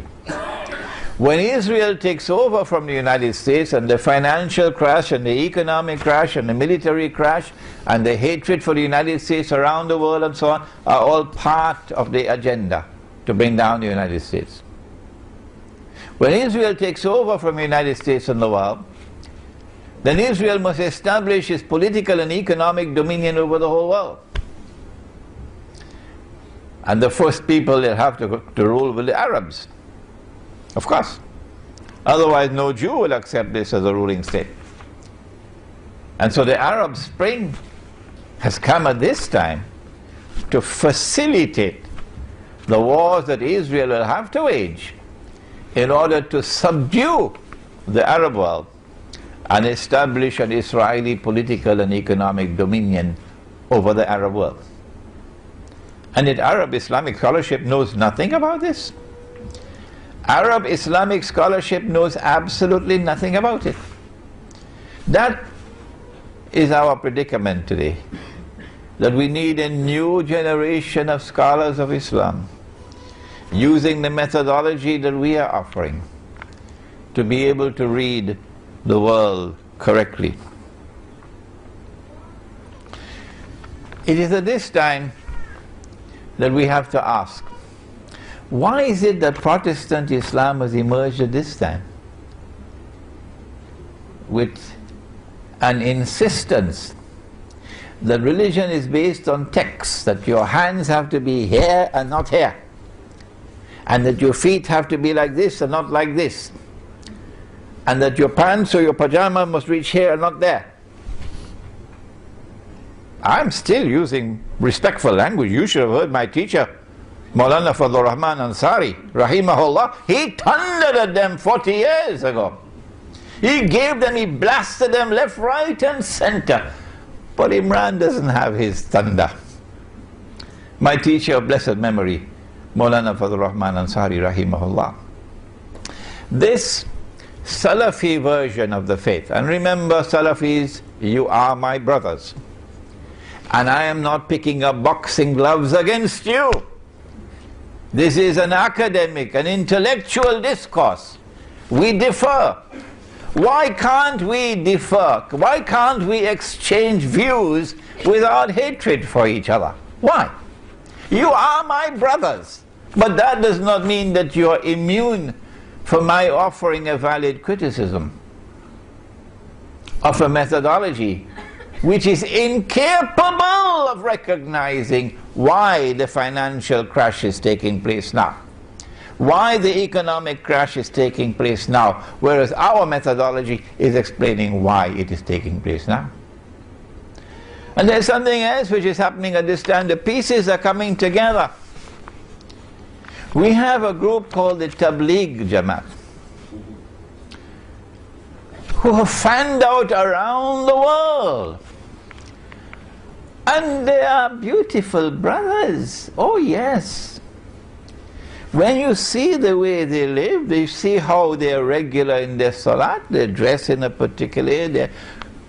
When Israel takes over from the United States, and the financial crash and the economic crash and the military crash and the hatred for the United States around the world and so on are all part of the agenda to bring down the United States. When Israel takes over from the United States and the world, then Israel must establish its political and economic dominion over the whole world. And the first people that have to rule will be the Arabs. Of course. Otherwise no Jew will accept this as a ruling state. And so the Arab Spring has come at this time to facilitate the wars that Israel will have to wage in order to subdue the Arab world and establish an Israeli political and economic dominion over the Arab world. And yet Arab Islamic scholarship knows nothing about this. Arab Islamic scholarship knows absolutely nothing about it. That is our predicament today. That we need a new generation of scholars of Islam using the methodology that we are offering to be able to read the world correctly. It is at this time that we have to ask, why is it that Protestant Islam has emerged at this time with an insistence that religion is based on texts, that your hands have to be here and not here, and that your feet have to be like this and not like this, and that your pants or your pajama must reach here and not there? I'm still using respectful language. You should have heard my teacher, Maulana Fadlur Rahman Ansari, rahimahullah. He thundered at them 40 years ago. He gave them, he blasted them left, right and center. But Imran doesn't have his thunder. My teacher of blessed memory, Maulana Fadlur Rahman Ansari, rahimahullah. This Salafi version of the faith, and remember Salafis, you are my brothers. And I am not picking up boxing gloves against you. This is an academic, an intellectual discourse. We differ. Why can't we differ? Why can't we exchange views without hatred for each other? Why? You are my brothers. But that does not mean that you are immune from my offering a valid criticism of a methodology which is incapable of recognizing why the financial crash is taking place now, why the economic crash is taking place now, whereas our methodology is explaining why it is taking place now. And there's something else which is happening at this time. The pieces are coming together. We have a group called the Tabligh Jamaat, who have fanned out around the world. And they are beautiful brothers. Oh yes. When you see the way they live, you see how they're regular in their salat, they dress in a particular way, they're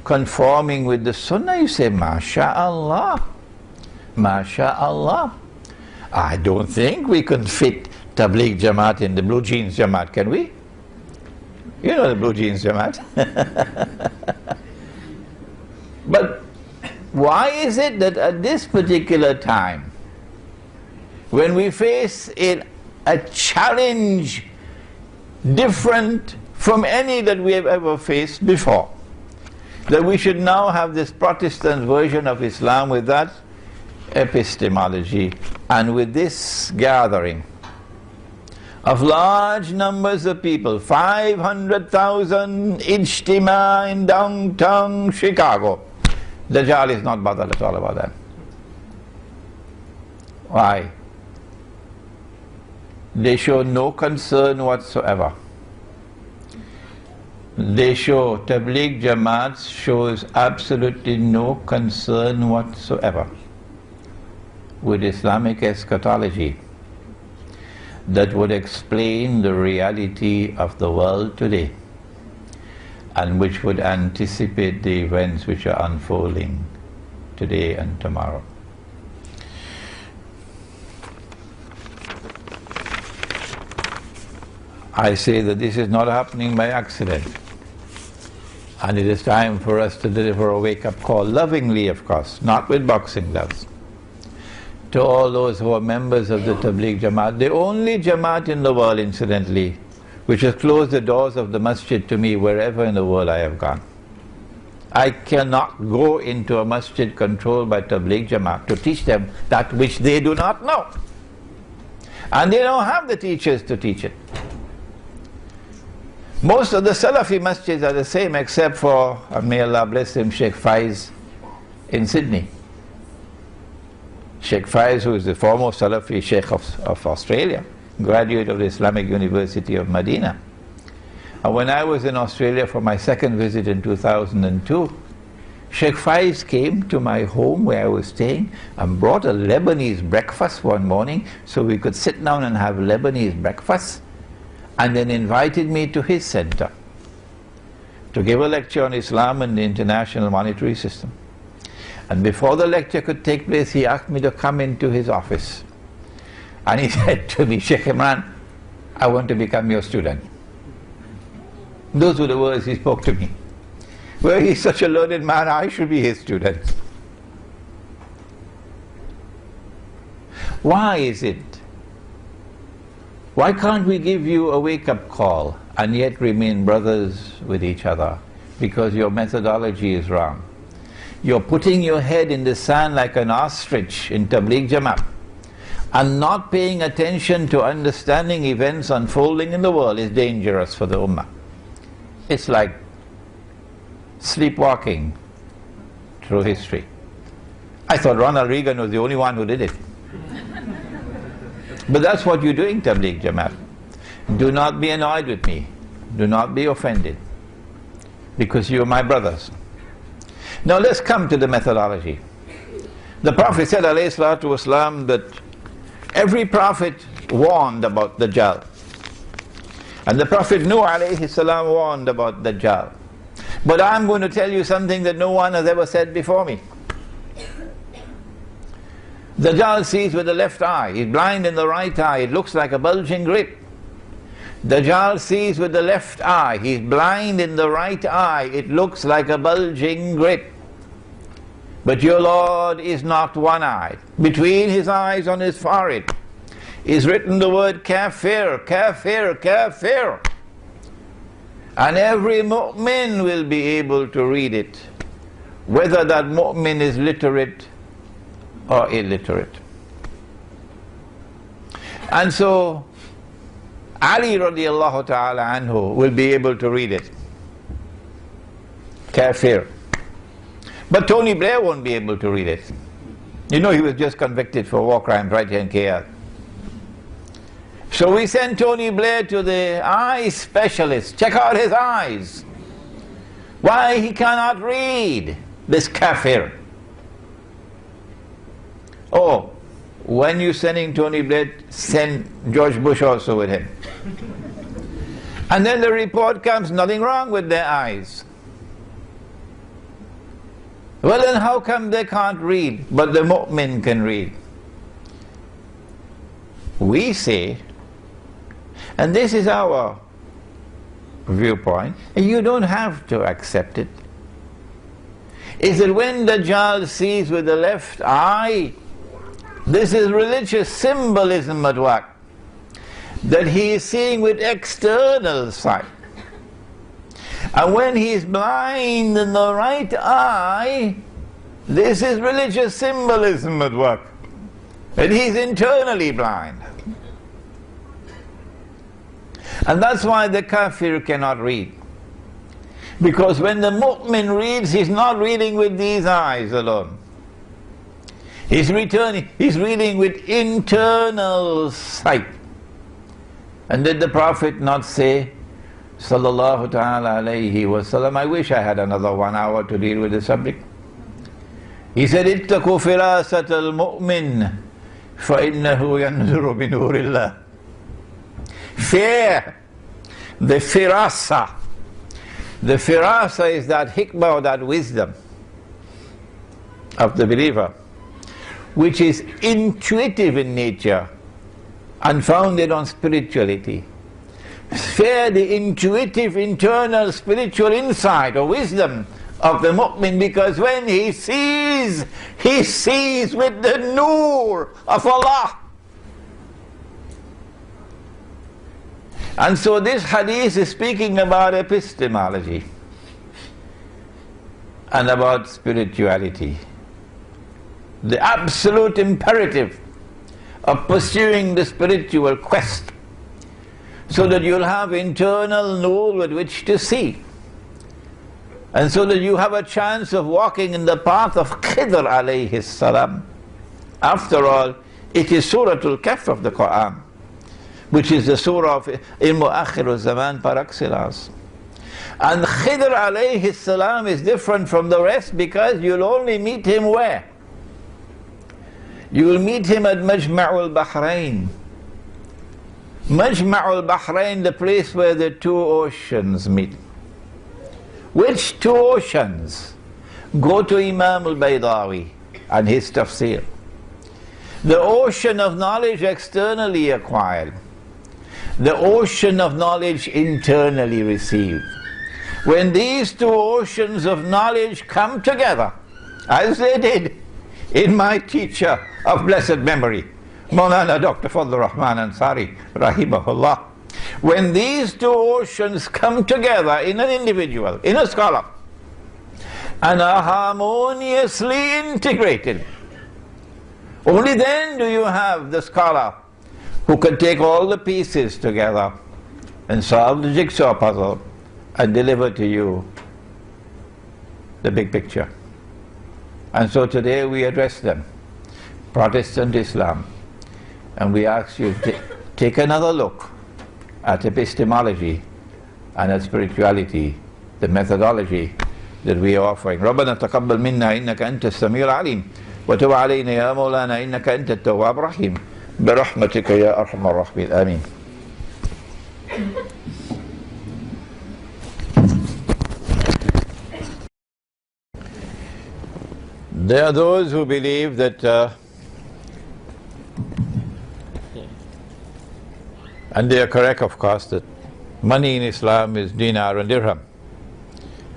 conforming with the sunnah, you say, MashaAllah, MashaAllah. I don't think we can fit Tabligh Jamaat in the blue jeans Jamaat, can we? You know the blue jeans Jamaat. But why is it that at this particular time, when we face a challenge different from any that we have ever faced before, that we should now have this Protestant version of Islam with that epistemology and with this gathering of large numbers of people, 500,000 ijtima in downtown Chicago. Dajjal is not bothered at all about that. Why? They show no concern whatsoever. They show, Tabligh Jamaat shows absolutely no concern whatsoever with Islamic eschatology that would explain the reality of the world today and which would anticipate the events which are unfolding today and tomorrow. I say that this is not happening by accident, and it is time for us to deliver a wake-up call, lovingly of course, not with boxing gloves, to all those who are members of the Tabligh Jamaat, the only Jamaat in the world, incidentally, which has closed the doors of the masjid to me wherever in the world I have gone. I cannot go into a masjid controlled by Tabligh Jamaat to teach them that which they do not know. And they don't have the teachers to teach it. Most of the Salafi masjids are the same except for, may Allah bless him, Sheikh Faiz in Sydney. Sheikh Faiz, who is the foremost Salafi Sheikh of Australia, graduate of the Islamic University of Medina. And when I was in Australia for my second visit in 2002, Sheikh Faiz came to my home where I was staying and brought a Lebanese breakfast one morning so we could sit down and have Lebanese breakfast, and then invited me to his center to give a lecture on Islam and the international monetary system. And before the lecture could take place, he asked me to come into his office. And he said to me, Sheikh Imran, I want to become your student. Those were the words he spoke to me. Well, he's such a learned man, I should be his student. Why is it? Why can't we give you a wake-up call and yet remain brothers with each other? Because your methodology is wrong. You're putting your head in the sand like an ostrich in Tabligh Jamaat and not paying attention to understanding events unfolding in the world is dangerous for the Ummah. It's like sleepwalking through history. I thought Ronald Reagan was the only one who did it. But that's what you're doing, Tabligh Jamaat. Do not be annoyed with me. Do not be offended. Because you are my brothers. Now let's come to the methodology. The Prophet said, alayhi salatu wasalam, that every prophet warned about Dajjal. And the Prophet Nuh alayhi salam warned about Dajjal. But I'm going to tell you something that no one has ever said before me. Dajjal sees with the left eye, he's blind in the right eye, it looks like a bulging grip. Dajjal sees with the left eye, he's blind in the right eye, it looks like a bulging grip. But your Lord is not one-eyed. Between his eyes on his forehead is written the word kafir, kafir, kafir. And every mu'min will be able to read it, whether that mu'min is literate or illiterate. And so Ali radiallahu ta'ala anhu will be able to read it. Kafir. But Tony Blair won't be able to read it. You know, he was just convicted for war crimes right here in KL. So we sent Tony Blair to the eye specialist. Check out his eyes. Why he cannot read this kafir? Oh, when you're sending Tony Blair, send George Bush also with him. And then the report comes, nothing wrong with their eyes. Well, then how come they can't read, but the mu'min can read? We say, and this is our viewpoint, and you don't have to accept it, is that when Dajjal sees with the left eye, this is religious symbolism at work, that he is seeing with external sight. And when he is blind in the right eye, this is religious symbolism at work, that he is internally blind. And that's why the kafir cannot read. Because when the mu'min reads, he's not reading with these eyes alone. He's reading with internal sight. And did the Prophet not say, sallallahu ta'ala alayhi wasallam, I wish I had another 1 hour to deal with the subject. He said, ittaqu firasat al-mu'min fa-innahu yanzuru bi nurillah. Fear the firasa. The firasa is that hikmah, or that wisdom of the believer, which is intuitive in nature and founded on spirituality. Fear the intuitive, internal, spiritual insight or wisdom of the mu'min, because when he sees with the nur of Allah. And so this hadith is speaking about epistemology and about spirituality. The absolute imperative of pursuing the spiritual quest, so that you'll have internal nur with which to see, and so that you have a chance of walking in the path of Khidr alayhi salam. After all, it is Suratul Kahf of the Quran, which is the surah of Ilmu Akhir Zaman par excellence. And Khidr alayhi salam is different from the rest, because you'll only meet him where? You will meet him at Majma'ul Bahrain. Majma'ul Bahrain, the place where the two oceans meet. Which two oceans? Go to Imam al-Baydawi and his tafsir. The ocean of knowledge externally acquired, the ocean of knowledge internally received. When these two oceans of knowledge come together, as they did in my teacher of blessed memory, Maulana Dr. Fadlur Rahman Ansari, rahimahullah, when these two oceans come together in an individual, in a scholar, and are harmoniously integrated, only then do you have the scholar who can take all the pieces together and solve the jigsaw puzzle and deliver to you the big picture. And so today we address them, Protestant Islam, and we ask you to take another look at epistemology and at spirituality, the methodology that we are offering. رَبَّنَا تَقَبَّلْ مِنَّا إِنَّكَ أَنْتَ السَّمِيعُ الْعَلِيمُ وَتُبْ عَلَيْنَا يَا مَوْلَانَا إِنَّكَ أَنْتَ التَّوَّابُ الرَّحِيمُ بِرَحْمَتِكَ يَا أَرْحَمَ الرَّاحِمِينَ آمين. There are those who believe that and they are correct, of course, that money in Islam is dinar and dirham.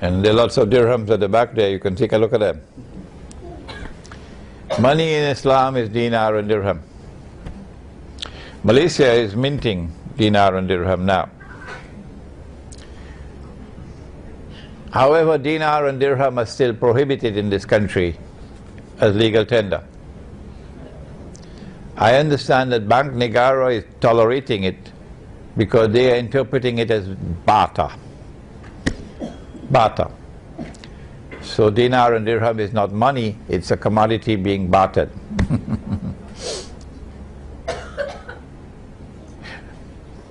And there are lots of dirhams at the back there, you can take a look at them. Money in Islam is dinar and dirham. Malaysia is minting dinar and dirham now. However, dinar and dirham are still prohibited in this country as legal tender. I understand that Bank Negara is tolerating it because they are interpreting it as barter. Barter. So dinar and dirham is not money, it's a commodity being bartered.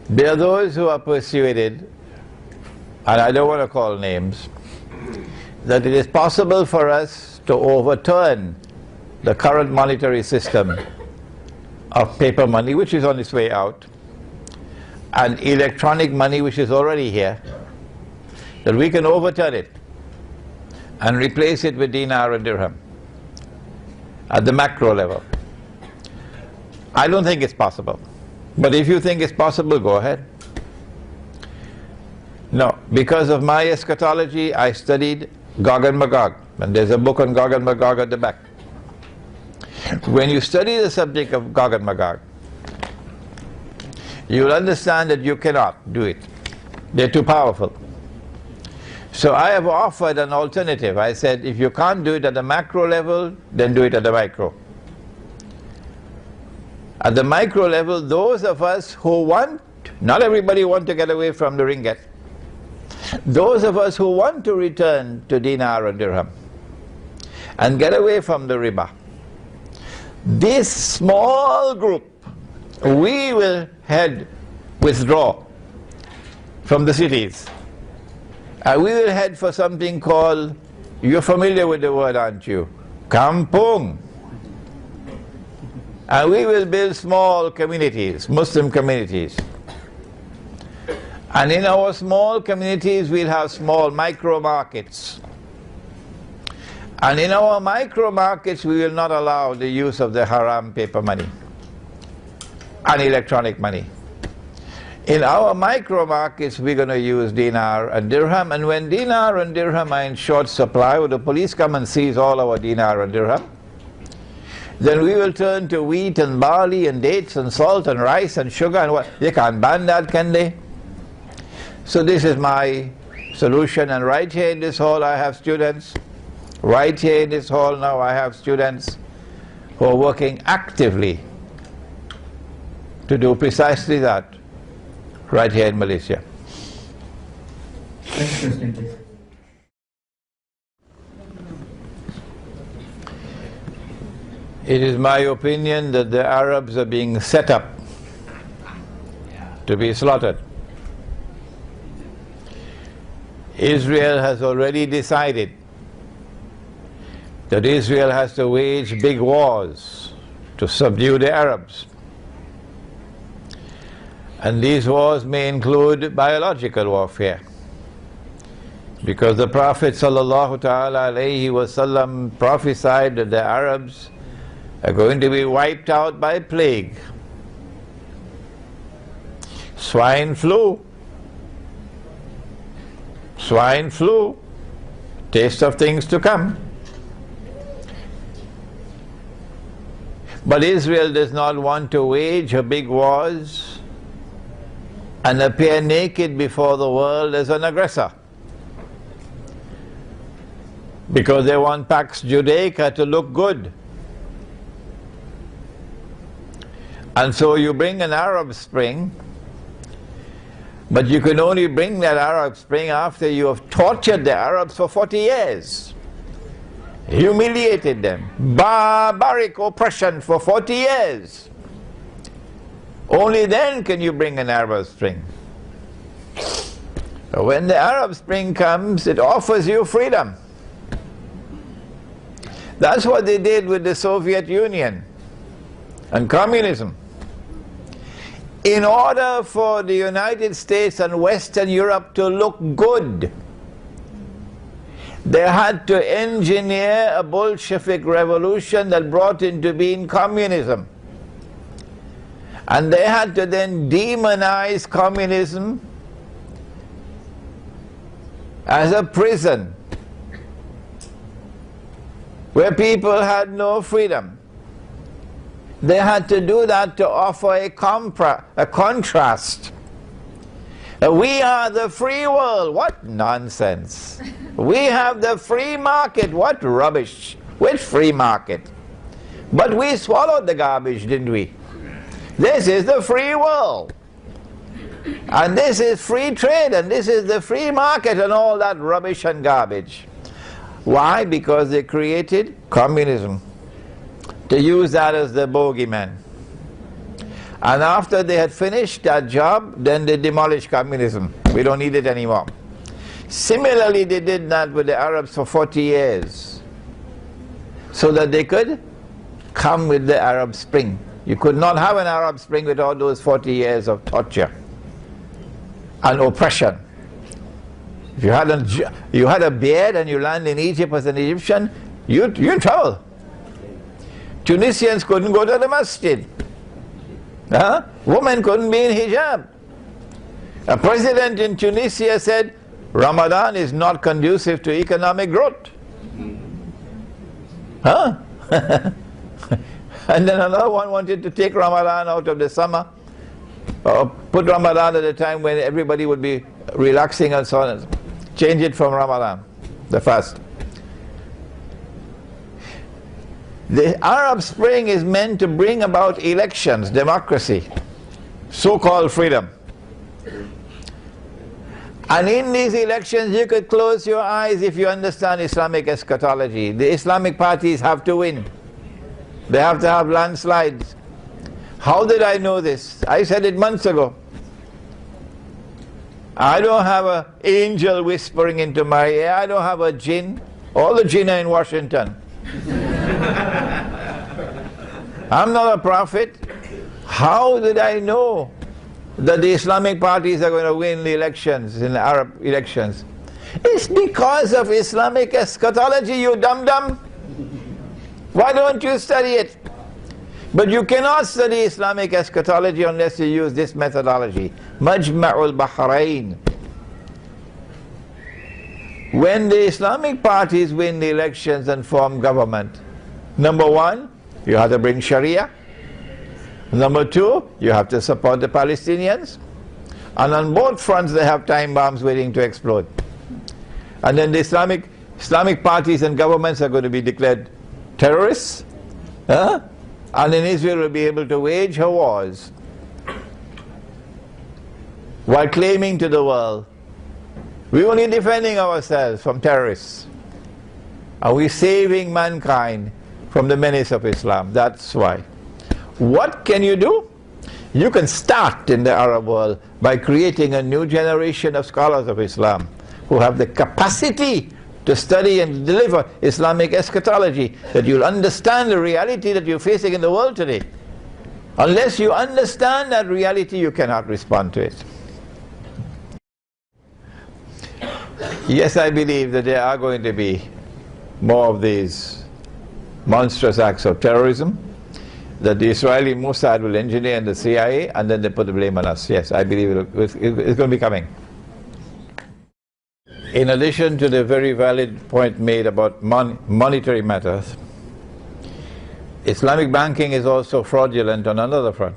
There are those who are persuaded, and I don't want to call names, that it is possible for us to overturn the current monetary system of paper money, which is on its way out, and electronic money, which is already here, that we can overturn it and replace it with dinar and dirham at the macro level. I don't think it's possible. But if you think it's possible, go ahead. No, because of my eschatology, I studied Gog and Magog, and there's a book on Gog and Magog at the back. When you study the subject of Gog and Magog, you'll understand that you cannot do it. They're too powerful. So I have offered an alternative. I said, if you can't do it at the macro level, then do it at the micro. At the micro level, those of us who want, not everybody want to get away from the ringgit, those of us who want to return to dinar and dirham and get away from the riba, this small group, we will withdraw from the cities. And we will head for something called, you're familiar with the word, aren't you? Kampung. And we will build small communities, Muslim communities. And in our small communities, we'll have small micro markets. And in our micro markets, we will not allow the use of the haram paper money and electronic money. In our micro markets, we're going to use dinar and dirham, and when dinar and dirham are in short supply, when the police come and seize all our dinar and dirham, then we will turn to wheat and barley and dates and salt and rice and sugar and what. They can't ban that, can they? So this is my solution, and right here in this hall I have students. Right here in this hall now I have students who are working actively to do precisely that. Right here in Malaysia. Next question, please. It is my opinion that the Arabs are being set up to be slaughtered. Israel has already decided that Israel has to wage big wars to subdue the Arabs. And these wars may include biological warfare, because the Prophet ﷺ prophesied that the Arabs are going to be wiped out by plague. Swine flu, taste of things to come. But Israel does not want to wage her big wars and appear naked before the world as an aggressor, because they want Pax Judaica to look good. And so you bring an Arab Spring, but you can only bring that Arab Spring after you have tortured the Arabs for 40 years, humiliated them, barbaric oppression for 40 years. Only then can you bring an Arab Spring. When the Arab Spring comes, it offers you freedom. That's what they did with the Soviet Union and communism. In order for the United States and Western Europe to look good, they had to engineer a Bolshevik revolution that brought into being communism. And they had to then demonize communism as a prison where people had no freedom. They had to do that to offer a contrast. We are the free world. What nonsense. We have the free market. What rubbish. Which free market? But we swallowed the garbage, didn't we? This is the free world. And this is free trade, and this is the free market, and all that rubbish and garbage. Why? Because they created communism to use that as the bogeyman. And after they had finished that job, then they demolished communism. We don't need it anymore. Similarly, they did that with the Arabs for 40 years, so that they could come with the Arab Spring. You could not have an Arab Spring without those 40 years of torture and oppression. If you had a beard and you land in Egypt as an Egyptian, you're in trouble. Tunisians couldn't go to the masjid. Women couldn't be in hijab. A president in Tunisia said, Ramadan is not conducive to economic growth. And then another one wanted to take Ramadan out of the summer, or put Ramadan at a time when everybody would be relaxing and so on. Change it from Ramadan, the fast. The Arab Spring is meant to bring about elections, democracy, so-called freedom. And in these elections you could close your eyes if you understand Islamic eschatology. The Islamic parties have to win. They have to have landslides. How did I know this? I said it months ago. I don't have an angel whispering into my ear. I don't have a jinn. All the jinn are in Washington. I'm not a prophet. How did I know that the Islamic parties are going to win the elections, in the Arab elections? It's because of Islamic eschatology, you dum-dum. Why don't you study it? But you cannot study Islamic eschatology unless you use this methodology. Majma'ul Bahrain. When the Islamic parties win the elections and form government, number one, you have to bring Sharia. Number two, you have to support the Palestinians. And on both fronts they have time bombs waiting to explode. And then the Islamic parties and governments are going to be declared terrorists. And then Israel will be able to wage her wars while claiming to the world, we're only defending ourselves from terrorists. Are we saving mankind from the menace of Islam? That's why. What can you do? You can start in the Arab world by creating a new generation of scholars of Islam who have the capacity to study and deliver Islamic eschatology, that you'll understand the reality that you're facing in the world today. Unless you understand that reality, you cannot respond to it. Yes, I believe that there are going to be more of these monstrous acts of terrorism that the Israeli Mossad will engineer and the CIA, and then they put the blame on us. Yes, I believe it's going to be coming. In addition to the very valid point made about monetary matters, Islamic banking is also fraudulent on another front.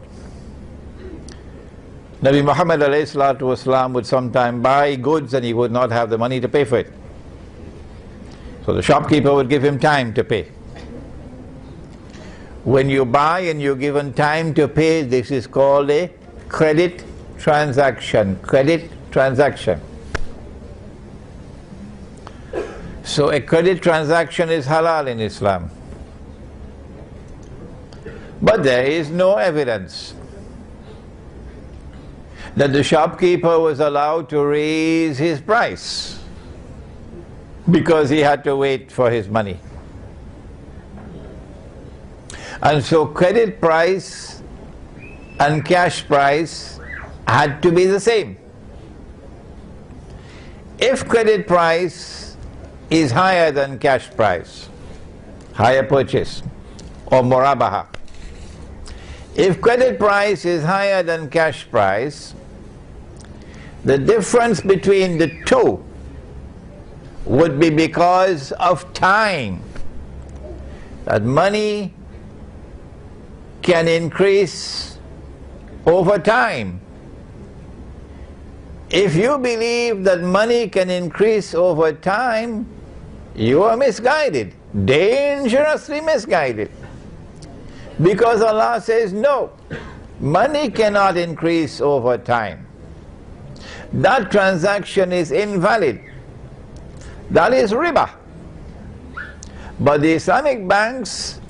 Nabi Muhammad ﷺ would sometime buy goods and he would not have the money to pay for it. So the shopkeeper would give him time to pay. When you buy and you're given time to pay, this is called a credit transaction. Credit transaction. So a credit transaction is halal in Islam. But there is no evidence that the shopkeeper was allowed to raise his price because he had to wait for his money. And so credit price and cash price had to be the same. If credit price is higher than cash price, higher purchase, or murabaha. If credit price is higher than cash price, the difference between the two would be because of time. That money can increase over time. If you believe that money can increase over time, you are misguided, dangerously misguided. Because Allah says no, money cannot increase over time. That transaction is invalid. That is riba. But the Islamic banks,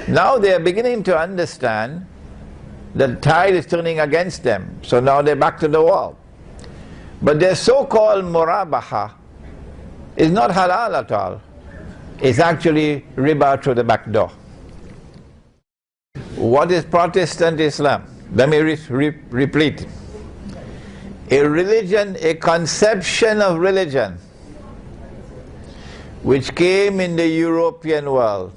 now they are beginning to understand that the tide is turning against them. So now they're back to the wall. But their so-called murabaha is not halal at all. It's actually riba through the back door. what is Protestant Islam? Let me repeat. A religion, a conception of religion, which came in the European world,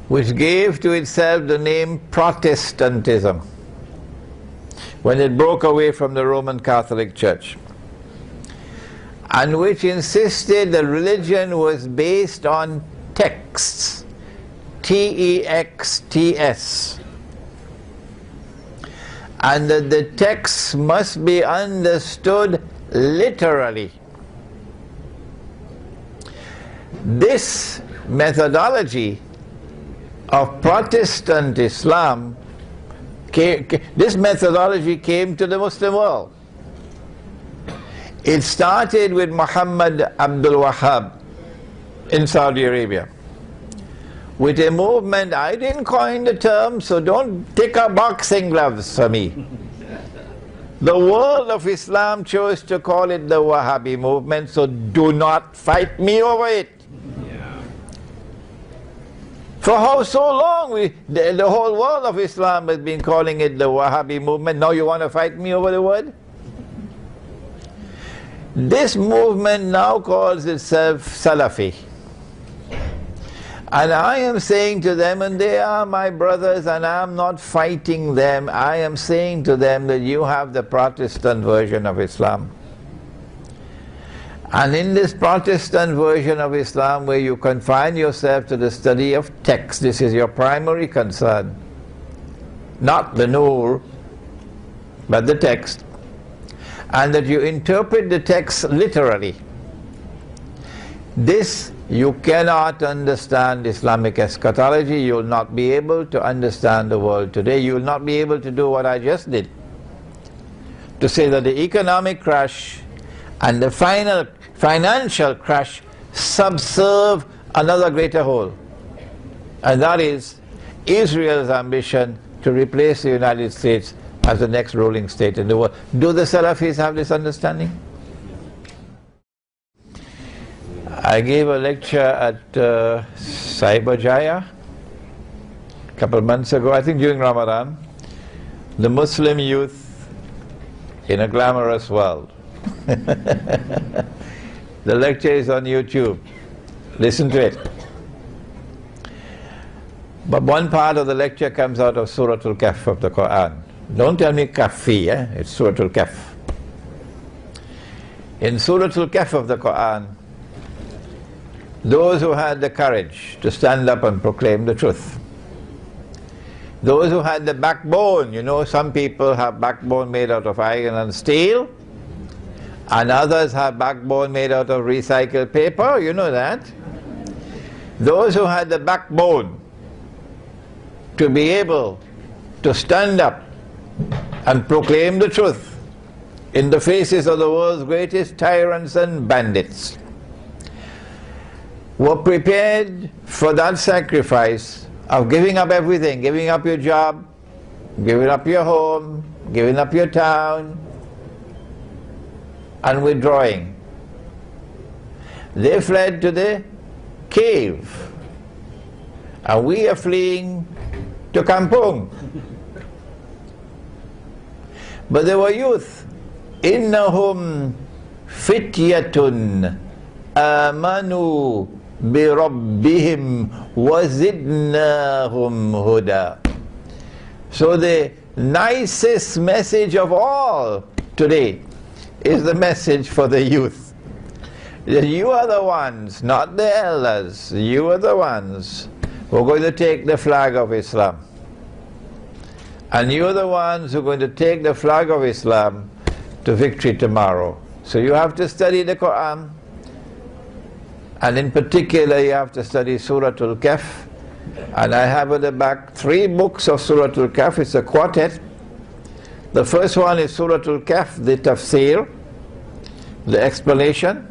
which gave to itself the name Protestantism when it broke away from the Roman Catholic Church, and which insisted that religion was based on texts, T-E-X-T-S, and that the texts must be understood literally. This methodology of Protestant Islam, this methodology came to the Muslim world. It started with Muhammad Abdul Wahhab in Saudi Arabia, with a movement. I didn't coin the term, so don't take out boxing gloves for me. The world of Islam chose to call it the Wahhabi movement, so do not fight me over it. For how so long? The whole world of Islam has been calling it the Wahhabi movement. Now you want to fight me over the word? This movement now calls itself Salafi. And I am saying to them, and they are my brothers, and I am not fighting them, I am saying to them that you have the Protestant version of Islam. And in this Protestant version of Islam, where you confine yourself to the study of text, this is your primary concern, not the nur, but the text, and that you interpret the text literally. This, you cannot understand Islamic eschatology. You will not be able to understand the world today. You will not be able to do what I just did, to say that the economic crash and the final financial crash subserve another greater whole, and that is Israel's ambition to replace the United States as the next ruling state in the world. Do the Salafis have this understanding? I gave a lecture at Cyberjaya a couple of months ago, I think during Ramadan, the Muslim youth in a glamorous world. The lecture is on YouTube. Listen to it. But one part of the lecture comes out of Surah Al-Kahf of the Quran. Don't tell me Kahfi, it's Surah Al-Kahf. In Surah Al-Kahf of the Quran, those who had the courage to stand up and proclaim the truth, those who had the backbone, you know, some people have backbone made out of iron and steel, and others have backbone made out of recycled paper, you know that. Those who had the backbone to be able to stand up and proclaim the truth in the faces of the world's greatest tyrants and bandits were prepared for that sacrifice of giving up everything, giving up your job, giving up your home, giving up your town, and withdrawing. They fled to the cave, and we are fleeing to Kampung. But they were youth. Innahum fityatun amanu bi rabbihim wa zidnahum huda. So the nicest message of all today is the message for the youth. That you are the ones, not the elders, you are the ones who are going to take the flag of Islam. And you are the ones who are going to take the flag of Islam to victory tomorrow. So you have to study the Quran, and in particular you have to study Surah Al-Kahf. And I have at the back 3 books of Surah Al-Kahf. It's a quartet. The first one is Surah Al-Kahf, the tafsir, the explanation.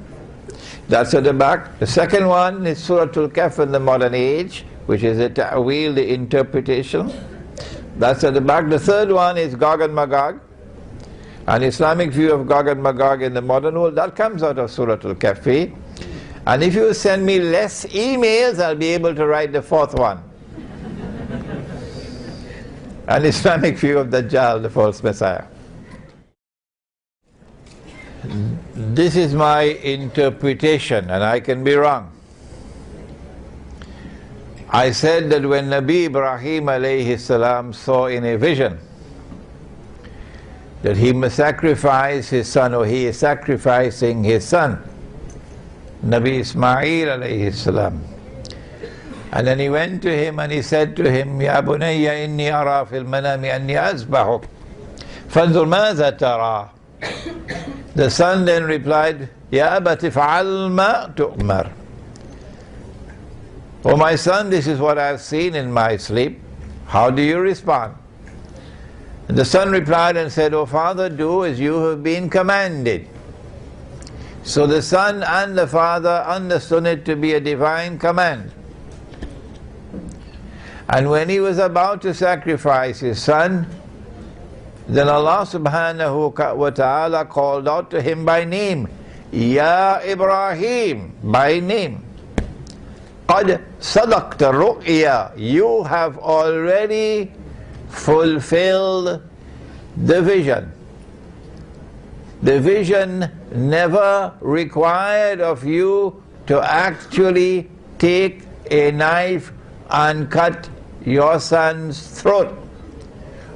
That's at the back. The second one is Surah Al-Kahf in the modern age, which is the ta'wil, the interpretation. That's at the back. The third one is Gog and Magog, an Islamic view of Gog and Magog in the modern world. That comes out of Surah Al-Kahfi. And if you send me less emails, I'll be able to write the 4th one. an Islamic view of Dajjal, the false Messiah. This is my interpretation, and I can be wrong. I said that when Nabi Ibrahim alayhi salam saw in a vision that he must sacrifice his son, or he is sacrificing his son, Nabi Ismail alayhi salam. And then he went to him and he said to him, Ya bunayya inni ara fil manami anni azbahuk fanzur maza tara. The son then replied, Ya abati fa'al ma tu'mar. Oh my son, this is what I have seen in my sleep. How do you respond? And the son replied and said, Oh father, do as you have been commanded. So the son and the father understood it to be a divine command. And when he was about to sacrifice his son, then Allah subhanahu wa ta'ala called out to him by name, Ya Ibrahim, by name. قَدْ صَدَقْتَ الرُّؤْيَا. You have already fulfilled the vision. The vision never required of you to actually take a knife and cut your son's throat.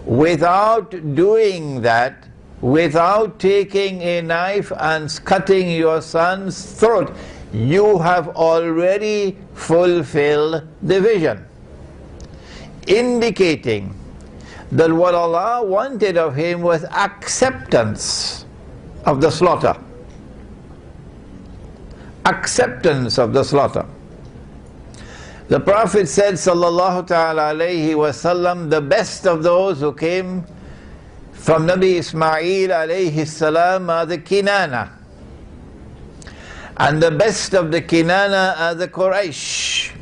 Without doing that, without taking a knife and cutting your son's throat, you have already fulfilled the vision, indicating that what Allah wanted of him was acceptance of the slaughter. Acceptance of the slaughter. The Prophet said, sallallahu ta'ala alayhi wasallam, the best of those who came from Nabi Ismail alayhi salam are the Kinana. And the best of the Kinana are the Quraysh.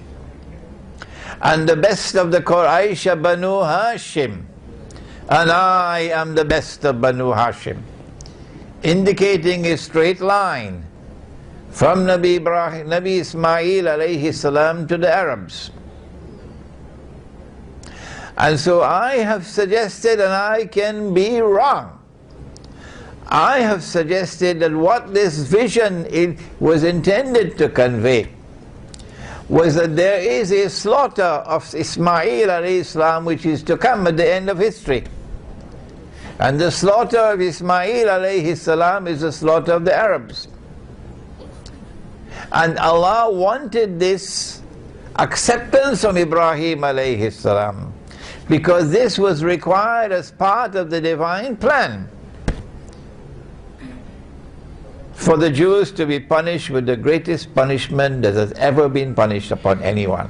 And the best of the Quraysh are Banu Hashim. And I am the best of Banu Hashim. Indicating a straight line from Nabi Ismail alayhi salam to the Arabs. And so I have suggested, and I can be wrong, I have suggested that what this vision was intended to convey was that there is a slaughter of Ismail alayhi salam which is to come at the end of history. And the slaughter of Ismail alayhi salam is the slaughter of the Arabs. And Allah wanted this acceptance from Ibrahim alayhi salam because this was required as part of the divine plan for the Jews to be punished with the greatest punishment that has ever been punished upon anyone.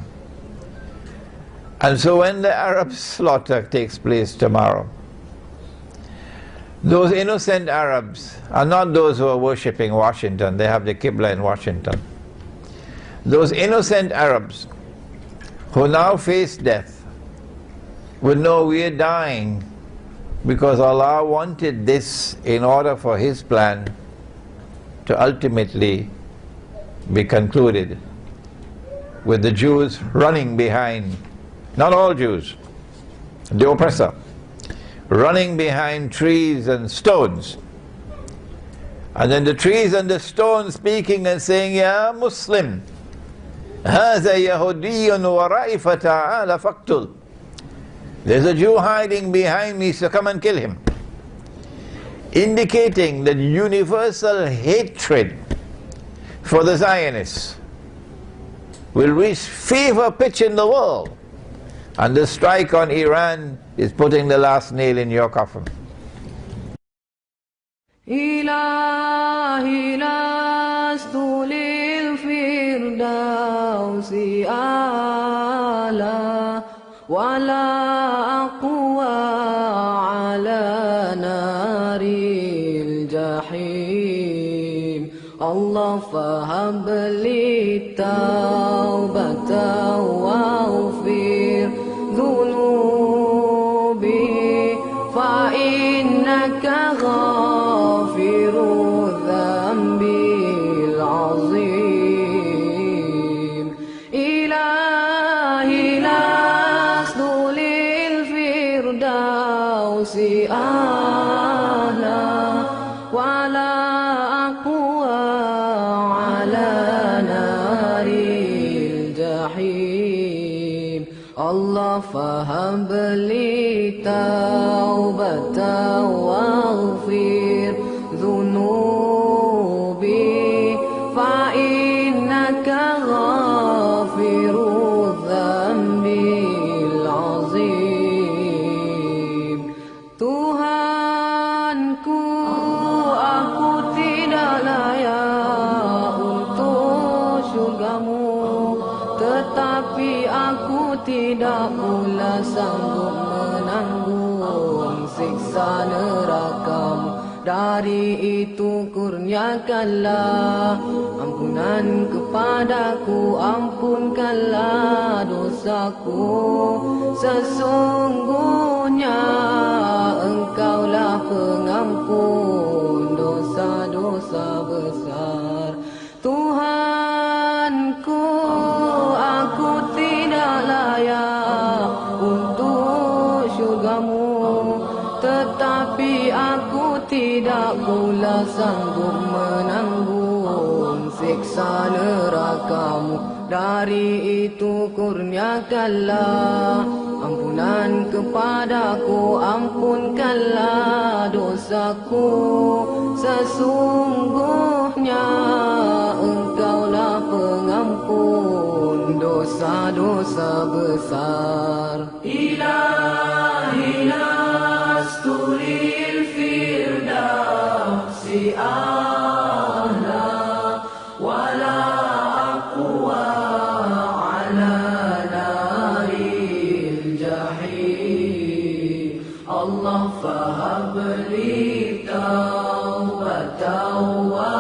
And so when the Arab slaughter takes place tomorrow, those innocent Arabs are not those who are worshipping Washington. They have the Qibla in Washington. Those innocent Arabs who now face death would know we are dying because Allah wanted this in order for His plan to ultimately be concluded with the Jews running behind, not all Jews, the oppressor, running behind trees and stones. And then the trees and the stones speaking and saying, Ya Muslim, هذا يهودي ورائي فتعال فاقتل. There's a Jew hiding behind me, so come and kill him. Indicating that universal hatred for the Zionists will reach fever pitch in the world. And the strike on Iran is putting the last nail in your coffin. إلهي لست للفردوس أعلى ولا أقوى على نار الجحيم الله فهب لي التوبة واغفر ذنوبي فإنك غافر الذنب العظيم إلهي لست للفردوس tidak pula sanggup menanggung siksa nerakamu. Dari itu kurniakanlah ampunan kepadaku, ampunkanlah dosaku. Sesungguhnya Engkaulah pengampun dosa-dosa besar. Tuhanku, aku tidak layak untuk syurgamu, tetapi aku tidak pula sanggup menanggung siksa nerakamu. Dari itu kurniakanlah ampunan kepadaku, ampunkanlah dosaku. Sesungguhnya Engkaulah pengampun dosa-dosa besar. Ilahi nasturil firdausi a'la wala aqwa ala naril jahim. Allah fahabli taubatan wa